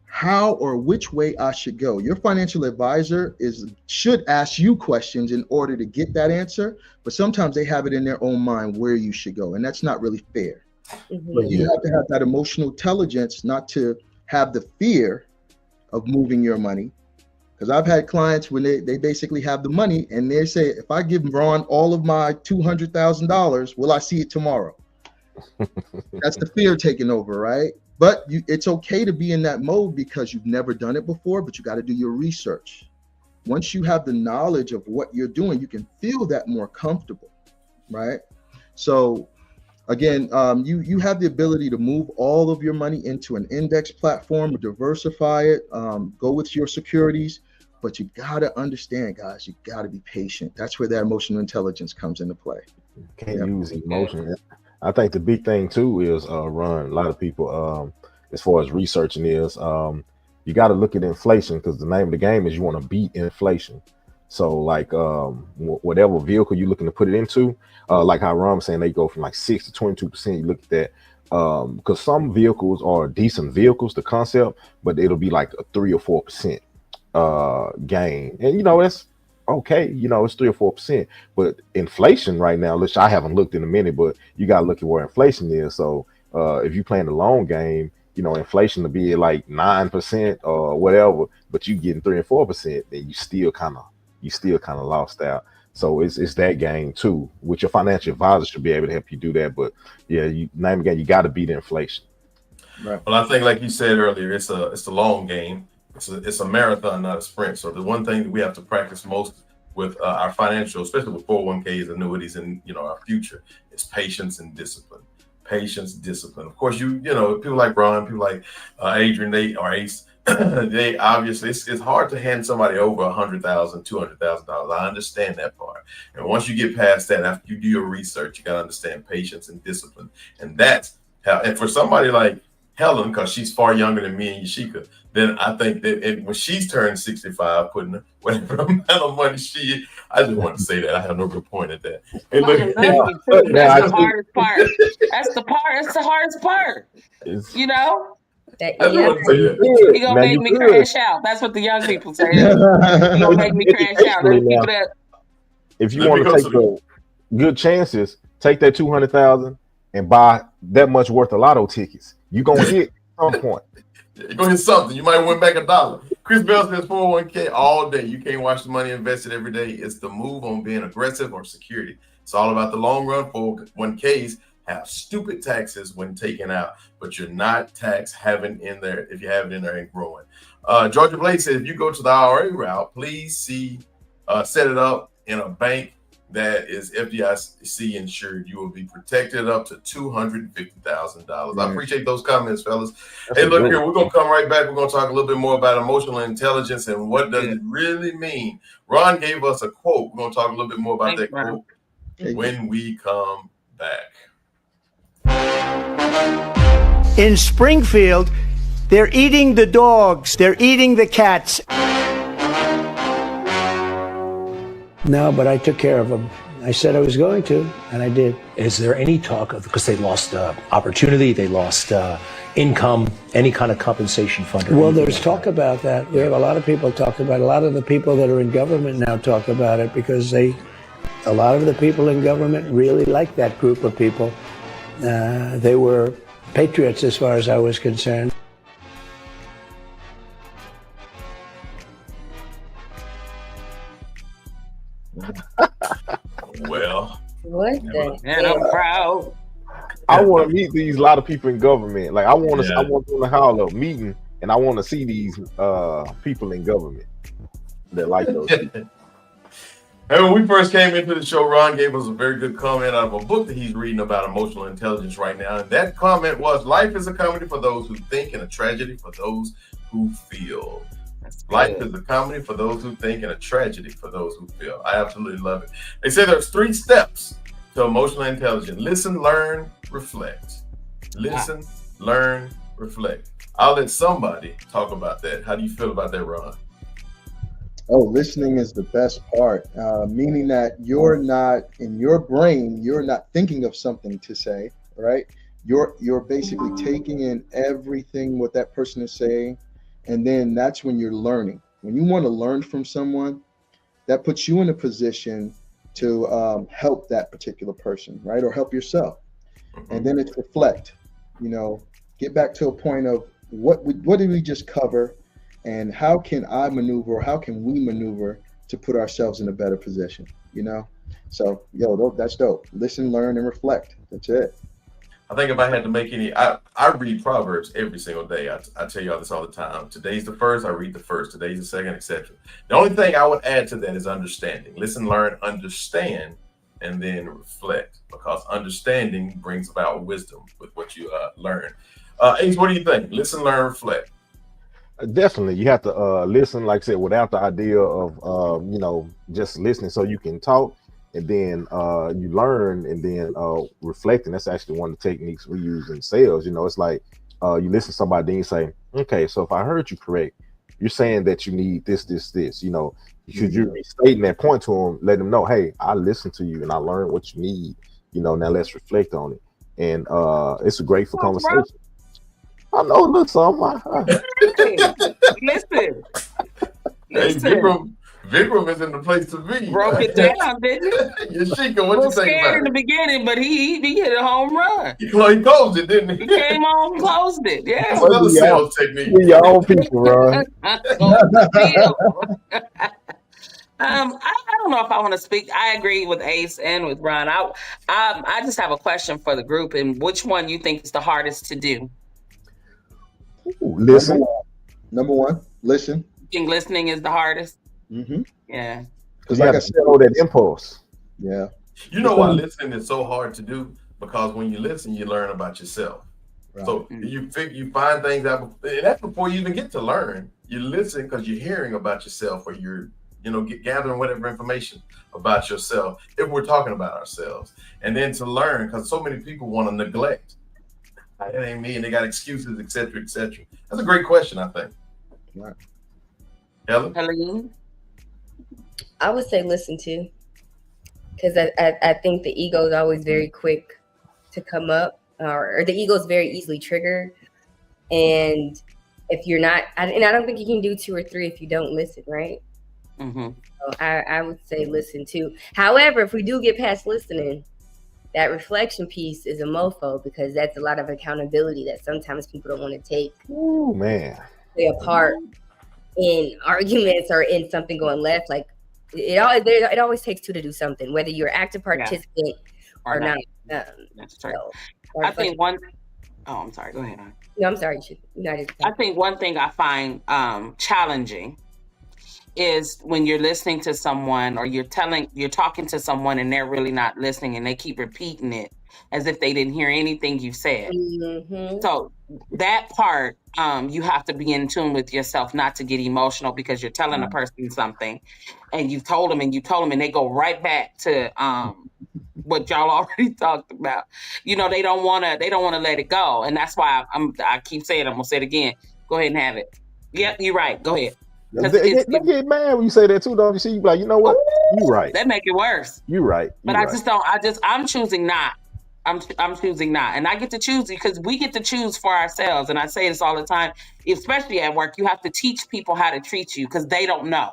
G: how or which way I should go. Your financial advisor should ask you questions in order to get that answer, but sometimes they have it in their own mind where you should go, and that's not really fair. But you have to have that emotional intelligence not to have the fear of moving your money. Because I've had clients when they basically have the money and they say, if I give Ron all of my $200,000, will I see it tomorrow? That's the fear taking over, right? But it's okay to be in that mode because you've never done it before, but you got to do your research. Once you have the knowledge of what you're doing, you can feel that more comfortable, right? So again, you have the ability to move all of your money into an index platform or diversify it, go with your securities, but you got to understand, guys, you got to be patient. That's where that emotional intelligence comes into play.
B: Can't use emotion. I think the big thing too is Ron, a lot of people as far as researching is you got to look at inflation, because the name of the game is you want to beat inflation. So like whatever vehicle you're looking to put it into, like how Ron was saying, they go from like 6 to 22%. You look at that because some vehicles are decent vehicles, the concept, but it'll be like a 3 or 4% gain, and you know that's okay, you know, it's 3 or 4%, but inflation right now, which I haven't looked in a minute, but you got to look at where inflation is. So if you're playing the long game, you know, inflation to be at like 9% or whatever, but you getting 3 and 4%, then you still kind of lost out. So it's that game too, which your financial advisor should be able to help you do that. But yeah, you name again, you got to beat inflation.
D: Right. Well, I think like you said earlier, it's a long game. It's a marathon, not a sprint. So the one thing that we have to practice most with our financial, especially with 401ks, annuities, and you know our future, is patience and discipline. Patience, discipline. Of course, you know people like Ron, people like Adrian, they are Ace. They obviously it's hard to hand somebody over $100,000, $200,000. I understand that part. And once you get past that, after you do your research, you got to understand patience and discipline. And that's how. And for somebody like Helen, because she's far younger than me and Yashika, then I think that when she's turned 65, putting whatever amount of money I just want to say that. I have no good point at that. Hey, look,
H: that's the hardest part. That's the part. It's the hardest part. You know? You're going to make me crash out. That's what the young people say. You're going to make me crash out. Let's keep it up.
B: If you want to take the good chances, take that $200,000 and buy that much worth of lotto tickets. You're going to hit at some point.
D: You're gonna hit something. You might win back $1. Chris Bell says 401k all day. You can't watch the money invested every day. It's the move on being aggressive or security. It's all about the long run. 401ks have stupid taxes when taken out, but you're not tax having in there if you have it in there and growing. Georgia Blake says if you go to the IRA route, please set it up in a bank that is FDIC insured. You will be protected up to $250,000. I appreciate those comments, fellas. Hey, look here, we're gonna come right back. We're gonna talk a little bit more about emotional intelligence and what does it really mean. Ron gave us a quote. We're gonna talk a little bit more about that quote when we come back.
O: In Springfield, they're eating the dogs, they're eating the cats. No, but I took care of them. I said I was going to, and I did.
P: Is there any talk of, because they lost opportunity, they lost income, any kind of compensation fund?
O: Well, there's talk about that. We have a lot of people talk about it. A lot of the people that are in government now talk about it because a lot of the people in government really like that group of people. They were patriots as far as I was concerned.
D: Well,
F: what the
H: and I'm proud.
B: I want to meet these lot of people in government. Like I want to have a meeting, and I want to see these people in government that like those people.
D: Hey, when we first came into the show, Ron gave us a very good comment out of a book that he's reading about emotional intelligence right now. And that comment was, life is a comedy for those who think and a tragedy for those who feel. Life is a comedy for those who think and a tragedy for those who feel. I absolutely love it. They say there's 3 steps to emotional intelligence. Listen, learn, reflect. Listen, learn, reflect. I'll let somebody talk about that. How do you feel about that, Ron?
G: Oh, listening is the best part, meaning that you're not in your brain, you're not thinking of something to say, right? You're basically taking in everything what that person is saying, and then that's when you're learning. When you want to learn from someone, that puts you in a position to help that particular person, right? Or help yourself. And then it's reflect, get back to a point of what did we just cover? And how can I maneuver, or how can we maneuver to put ourselves in a better position, So, that's dope. Listen, learn, and reflect. That's it.
D: I think if I had to make any, I read Proverbs every single day. I tell y'all this all the time. Today's the first, I read the first. Today's the second, etc. The only thing I would add to that is understanding. Listen, learn, understand, and then reflect. Because understanding brings about wisdom with what you learn. Ace, what do you think? Listen, learn, reflect.
B: Definitely, you have to listen, like I said, without the idea of just listening, so you can talk, and then you learn, and then reflecting. That's actually one of the techniques we use in sales. It's like you listen to somebody, then you say, okay, so if I heard you correct, you're saying that you need this. Should you be stating that point to them, let them know, hey, I listened to you and I learned what you need. Now let's reflect on it, and it's a grateful conversation. I know, look, something.
H: Listen.
D: Hey, Vikram is in the place to be.
H: Broke it down, didn't you?
D: Yashika, what you think
H: scared
D: about
H: in the beginning, but he hit a home run.
D: He closed it, didn't he?
H: He came on, closed it. Yeah.
D: That's another sales technique.
B: We're your own people, Ron.
H: I don't know if I want to speak. I agree with Ace and with Ron. I just have a question for the group, and which one you think is the hardest to do?
B: Listen.
G: Number one, listen.
H: You think listening is the hardest?
G: Mm-hmm.
H: Yeah.
B: Because like I said, that impulse.
G: Yeah.
D: You know why listening is so hard to do? Because when you listen, you learn about yourself. Right. So you find things out, and that's before you even get to learn. You listen because you're hearing about yourself, or you're gathering whatever information about yourself, if we're talking about ourselves. And then to learn, because so many people want to neglect. It ain't me, and they got excuses, etc., etc. That's a great question, I think.
G: Right.
D: Helen?
F: I would say listen to, because I think the ego is always very quick to come up, or the ego is very easily triggered. And if you're not, and I don't think you can do 2 or 3 if you don't listen, right?
H: Mm-hmm.
F: So I would say listen to. However, if we do get past listening, that reflection piece is a mofo, because that's a lot of accountability that sometimes people don't want to take.
B: Ooh, man.
F: Play a part in arguments or in something going left. Like it always takes two to do something, whether you're an active participant or not.
H: That's true. I think one. Oh, I'm sorry. Go ahead.
F: No, I'm sorry.
H: I think one thing I find challenging is when you're listening to someone, or you're talking to someone and they're really not listening, and they keep repeating it as if they didn't hear anything you said.
F: Mm-hmm.
H: So that part, you have to be in tune with yourself, not to get emotional because you're telling a person something and you've told them and they go right back to what y'all already talked about. You know, they don't want to let it go. And that's why I keep saying, I'm going to say it again. Go ahead and have it. Yep, you're right. Go ahead.
B: They get mad when you say that too, though. You see, you be like, you know what? You right.
H: That make it worse.
B: You right.
H: But I just don't. I'm choosing not. I'm choosing not, and I get to choose because we get to choose for ourselves. And I say this all the time, especially at work. You have to teach people how to treat you because they don't know.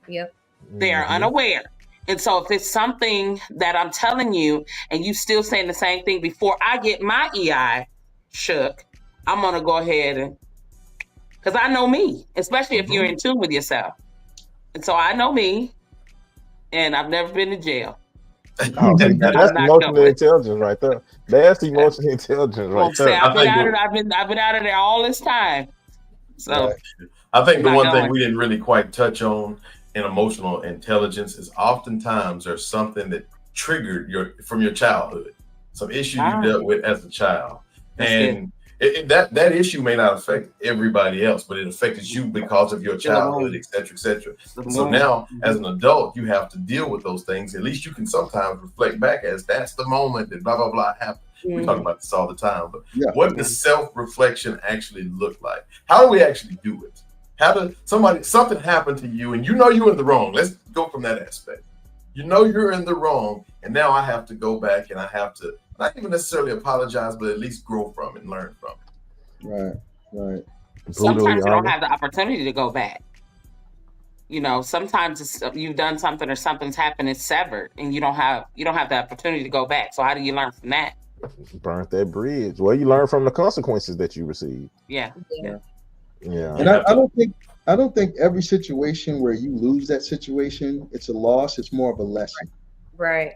F: Yep.
H: They are unaware. And so if it's something that I'm telling you and you still saying the same thing before I get my EI shook, I'm gonna go ahead and. Because I know me, especially if you're in tune with yourself. And so I know me, and I've never been to jail.
B: Oh, that's emotional intelligence right there. That's emotional intelligence right there.
H: I've been out of there all this time. So
D: I think the one thing we didn't really quite touch on in emotional intelligence is oftentimes there's something that triggered from your childhood, some issue you dealt with as a child. And that issue may not affect everybody else, but it affected you because of your childhood, et cetera, et cetera. So now, as an adult, you have to deal with those things. At least you can sometimes reflect back as that's the moment that blah, blah, blah happened. We talk about this all the time, but what does self-reflection actually look like? How do we actually do it? How does something happen to you and you know you're in the wrong? Let's go from that aspect. You know you're in the wrong, and now I have to go back and I have to not even necessarily apologize, but at least grow from it and learn from it.
G: Right.
H: Sometimes you don't have the opportunity to go back. You know, sometimes you've done something or something's happened, it's severed, and you don't have the opportunity to go back. So how do you learn from that?
B: Burnt that bridge. Well, you learn from the consequences that you receive.
H: Yeah.
G: And I don't think every situation where you lose that situation, it's a loss. It's more of a lesson.
F: Right.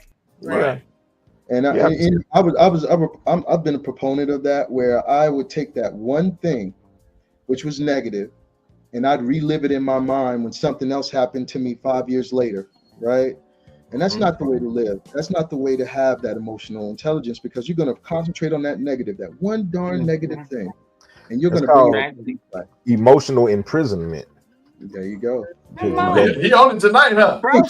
G: And I've been a proponent of that, where I would take that one thing, which was negative, and I'd relive it in my mind when something else happened to me 5 years later, right? And that's not the way to live. That's not the way to have that emotional intelligence, because you're going to concentrate on that negative, that one darn negative thing, and you're going to bring it
B: emotional imprisonment.
G: There you go.
D: He on it tonight, huh?
H: Ron,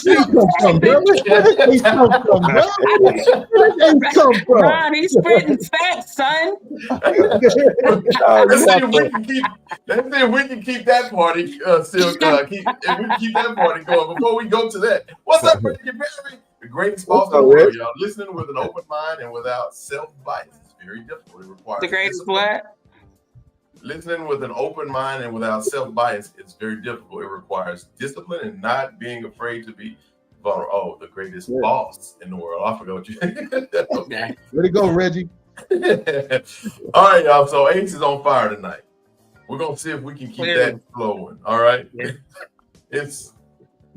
H: he's spreading facts, son.
D: Let's see if we can keep that party still. If we can keep that party going before we go to that. What's up, Ricky Perry? The greatest boss in the world, y'all. Listening with an open mind and without self-bias is very difficult. It requires
H: the greatest what?
D: Listening with an open mind and without self-bias is very difficult. It requires discipline and not being afraid to be vulnerable. Oh, the greatest boss in the world. I forgot what you
G: okay. Way to go, Reggie.
D: All right, y'all. So Ace is on fire tonight. We're going to see if we can keep that flowing. All right? Yeah. It's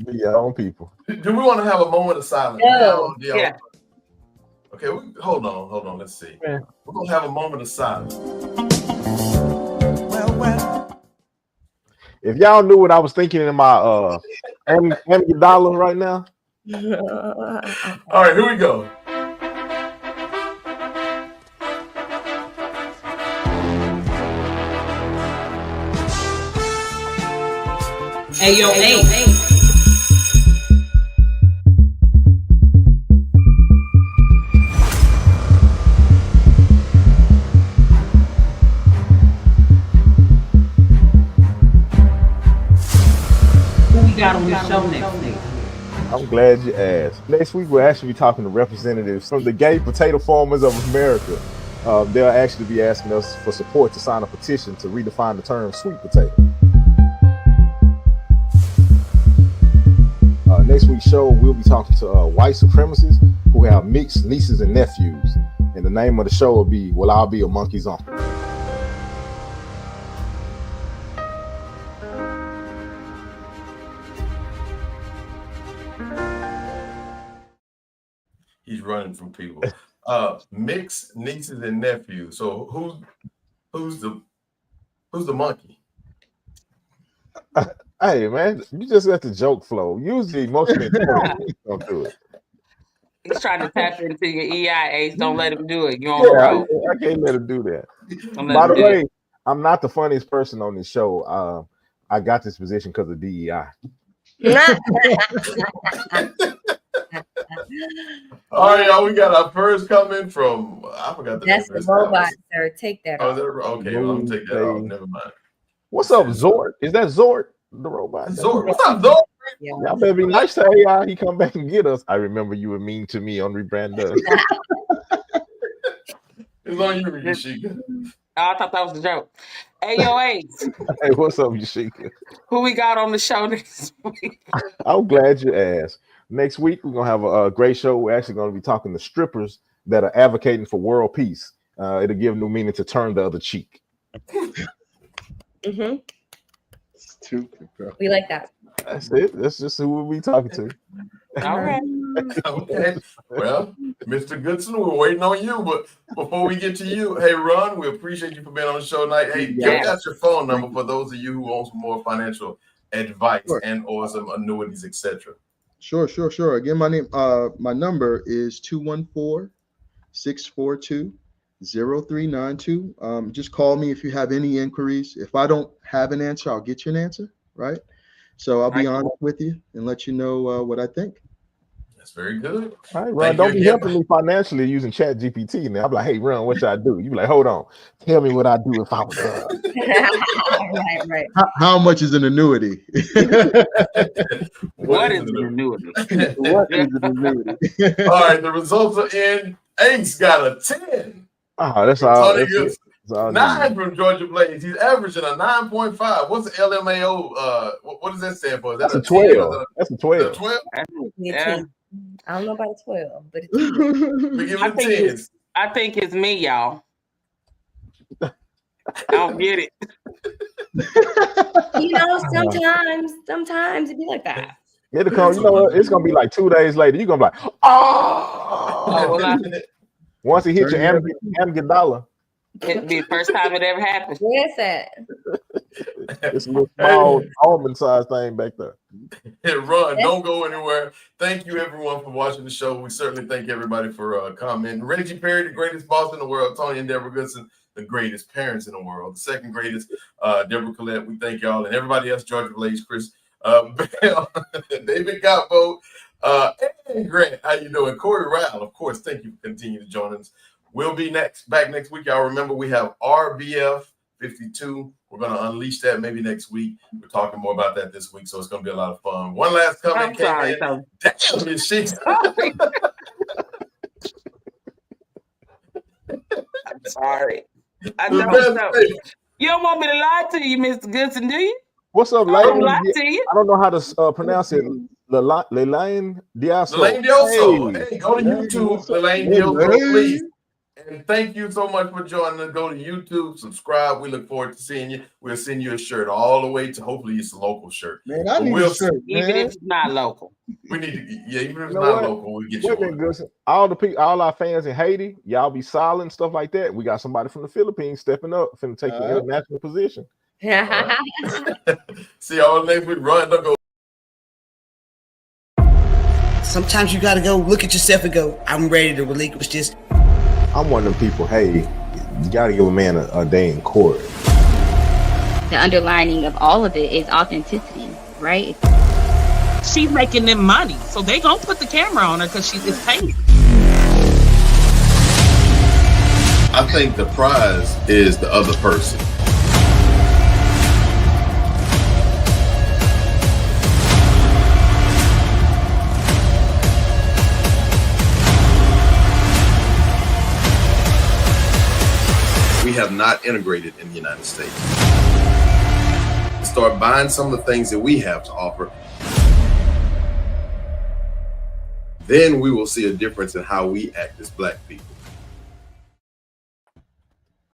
B: be your own people.
D: Do we want to have a moment of silence?
F: No.
D: Yeah. Okay, hold on. Let's see. Yeah. We're going to have a moment of silence.
B: If y'all knew what I was thinking in my $80 right now.
D: All right, here we go.
A: Hey, yo, hey. Got on the show next week.
B: I'm glad you asked. Next week we'll actually be talking to representatives from the Gay Potato Farmers of America. They'll actually be asking us for support to sign a petition to redefine the term sweet potato. next week's show, we'll be talking to white supremacists who have mixed nieces and nephews. And the name of the show will be "Well, I'll Be a Monkey's Uncle."
D: He's running from people. Mixed nieces and nephews. So who's the monkey?
B: Hey man, you just let the joke flow. Use the emotional intelligence. Don't do it.
H: He's trying to tap into your EI, Ace. Don't let him do it. You're on the road.
B: I can't let him do that. By the way, I'm not the funniest person on this show. I got this position because of DEI.
D: All right, y'all. We got our first comment from I forgot the
A: That's
D: name.
A: the robot, sir. Take that off.
D: Okay, well, I'm gonna take that off. Never mind.
B: What's up, Zord? Is that Zord, the robot?
D: Zord, what's up, Zord?
B: Y'all better be nice to AI. He come back and get us. I remember you were mean to me on Rebrand Us.
D: It's on you, Yashika.
H: I thought that was a joke. Hey, yo, Ace.
B: Hey, what's up, Yashika?
H: Who we got on the show next week?
B: I'm glad you asked. Next week, we're going to have a great show. We're actually going to be talking to strippers that are advocating for world peace. It'll give new meaning to turn the other cheek.
F: Mm-hmm.
G: Stupid, bro.
F: We like that.
B: That's it. That's just who we'll be talking to.
H: All right.
D: Okay. Well, Mr. Goodson, we're waiting on you. But before we get to you, hey, Ron, we appreciate you for being on the show tonight. Hey, give us your phone number for those of you who want some more financial advice and or some annuities, etc.
G: Sure. Again, my number is 214-642-0392. Just call me if you have any inquiries. If I don't have an answer, I'll get you an answer, right? So I'll be honest with you and let you know what I think.
D: That's very good.
B: All right, Ron, don't be helping me financially using Chat GPT now. I'm like, hey, Ron, what should I do? You be like, hold on. Tell me what I do if I was
F: right.
G: How much is an annuity?
H: What is an annuity?
G: What is an annuity?
D: All right, the results are in. Ace got a 10.
B: That's all.
D: Tony Goodson. 9 from Georgia Blaze. He's averaging a 9.5. What's the LMAO? What does that stand for? Is that
B: That's a 12. That's a 12.
D: 12?
F: Yeah. I don't know about a 12, but it's
D: We give it a 10.
H: I think it's me, y'all. I don't get it.
F: Sometimes it be like that.
B: It'll come, you know what? It's gonna be like 2 days later. You're gonna be like, once it hits your amygdala.
H: It'd be the first time it ever happened.
F: Where's that?
B: It's a little small almond-sized thing back there.
D: Run, don't go anywhere. Thank you, everyone, for watching the show. We certainly thank everybody for commenting. Reggie Perry, the greatest boss in the world. Tony and Deborah Goodson, the greatest parents in the world. The second greatest, Deborah Collette. We thank y'all. And everybody else, Georgia Blaze, Chris Bell, David Gotbo, and Grant. How you doing? Corey Rowell, of course. Thank you for continuing to join us. We'll be back next week. Y'all remember we have RBF 52. We're going to unleash that maybe next week. We're talking more about that this week, so it's going to be a lot of fun. One last comment. I'm
H: sorry. I don't know. You don't want me to lie to you, Mr. Goodson, do you?
B: What's up,
H: I don't
B: lady?
H: lie to you.
B: I don't know how to pronounce it. Lelaine Diaso.
D: Lelaine Dioso. Hey, go to YouTube, Lelaine Dioso, please. And thank you so much for joining us. Go to YouTube, subscribe. We look forward to seeing you. We'll send you a shirt all the way to, hopefully it's a local shirt.
G: Man, I need a shirt,
H: even if it's not local.
D: We need to, even if it's not local, we'll get you one.
B: All the people, all our fans in Haiti, y'all be solid and stuff like that. We got somebody from the Philippines stepping up, finna take the international position.
D: See y'all next week. Run, don't go.
Q: Sometimes you gotta go look at yourself and go, I'm ready to relinquish this.
B: I'm one of them people, hey, you gotta give a man a day in court.
A: The underlining of all of it is authenticity, right?
C: She's making them money, so they gonna put the camera on her because she's just paying.
D: I think the prize is the other person. We have not integrated in the United States. Start buying some of the things that we have to offer. then we will see a difference in how we act as Black people.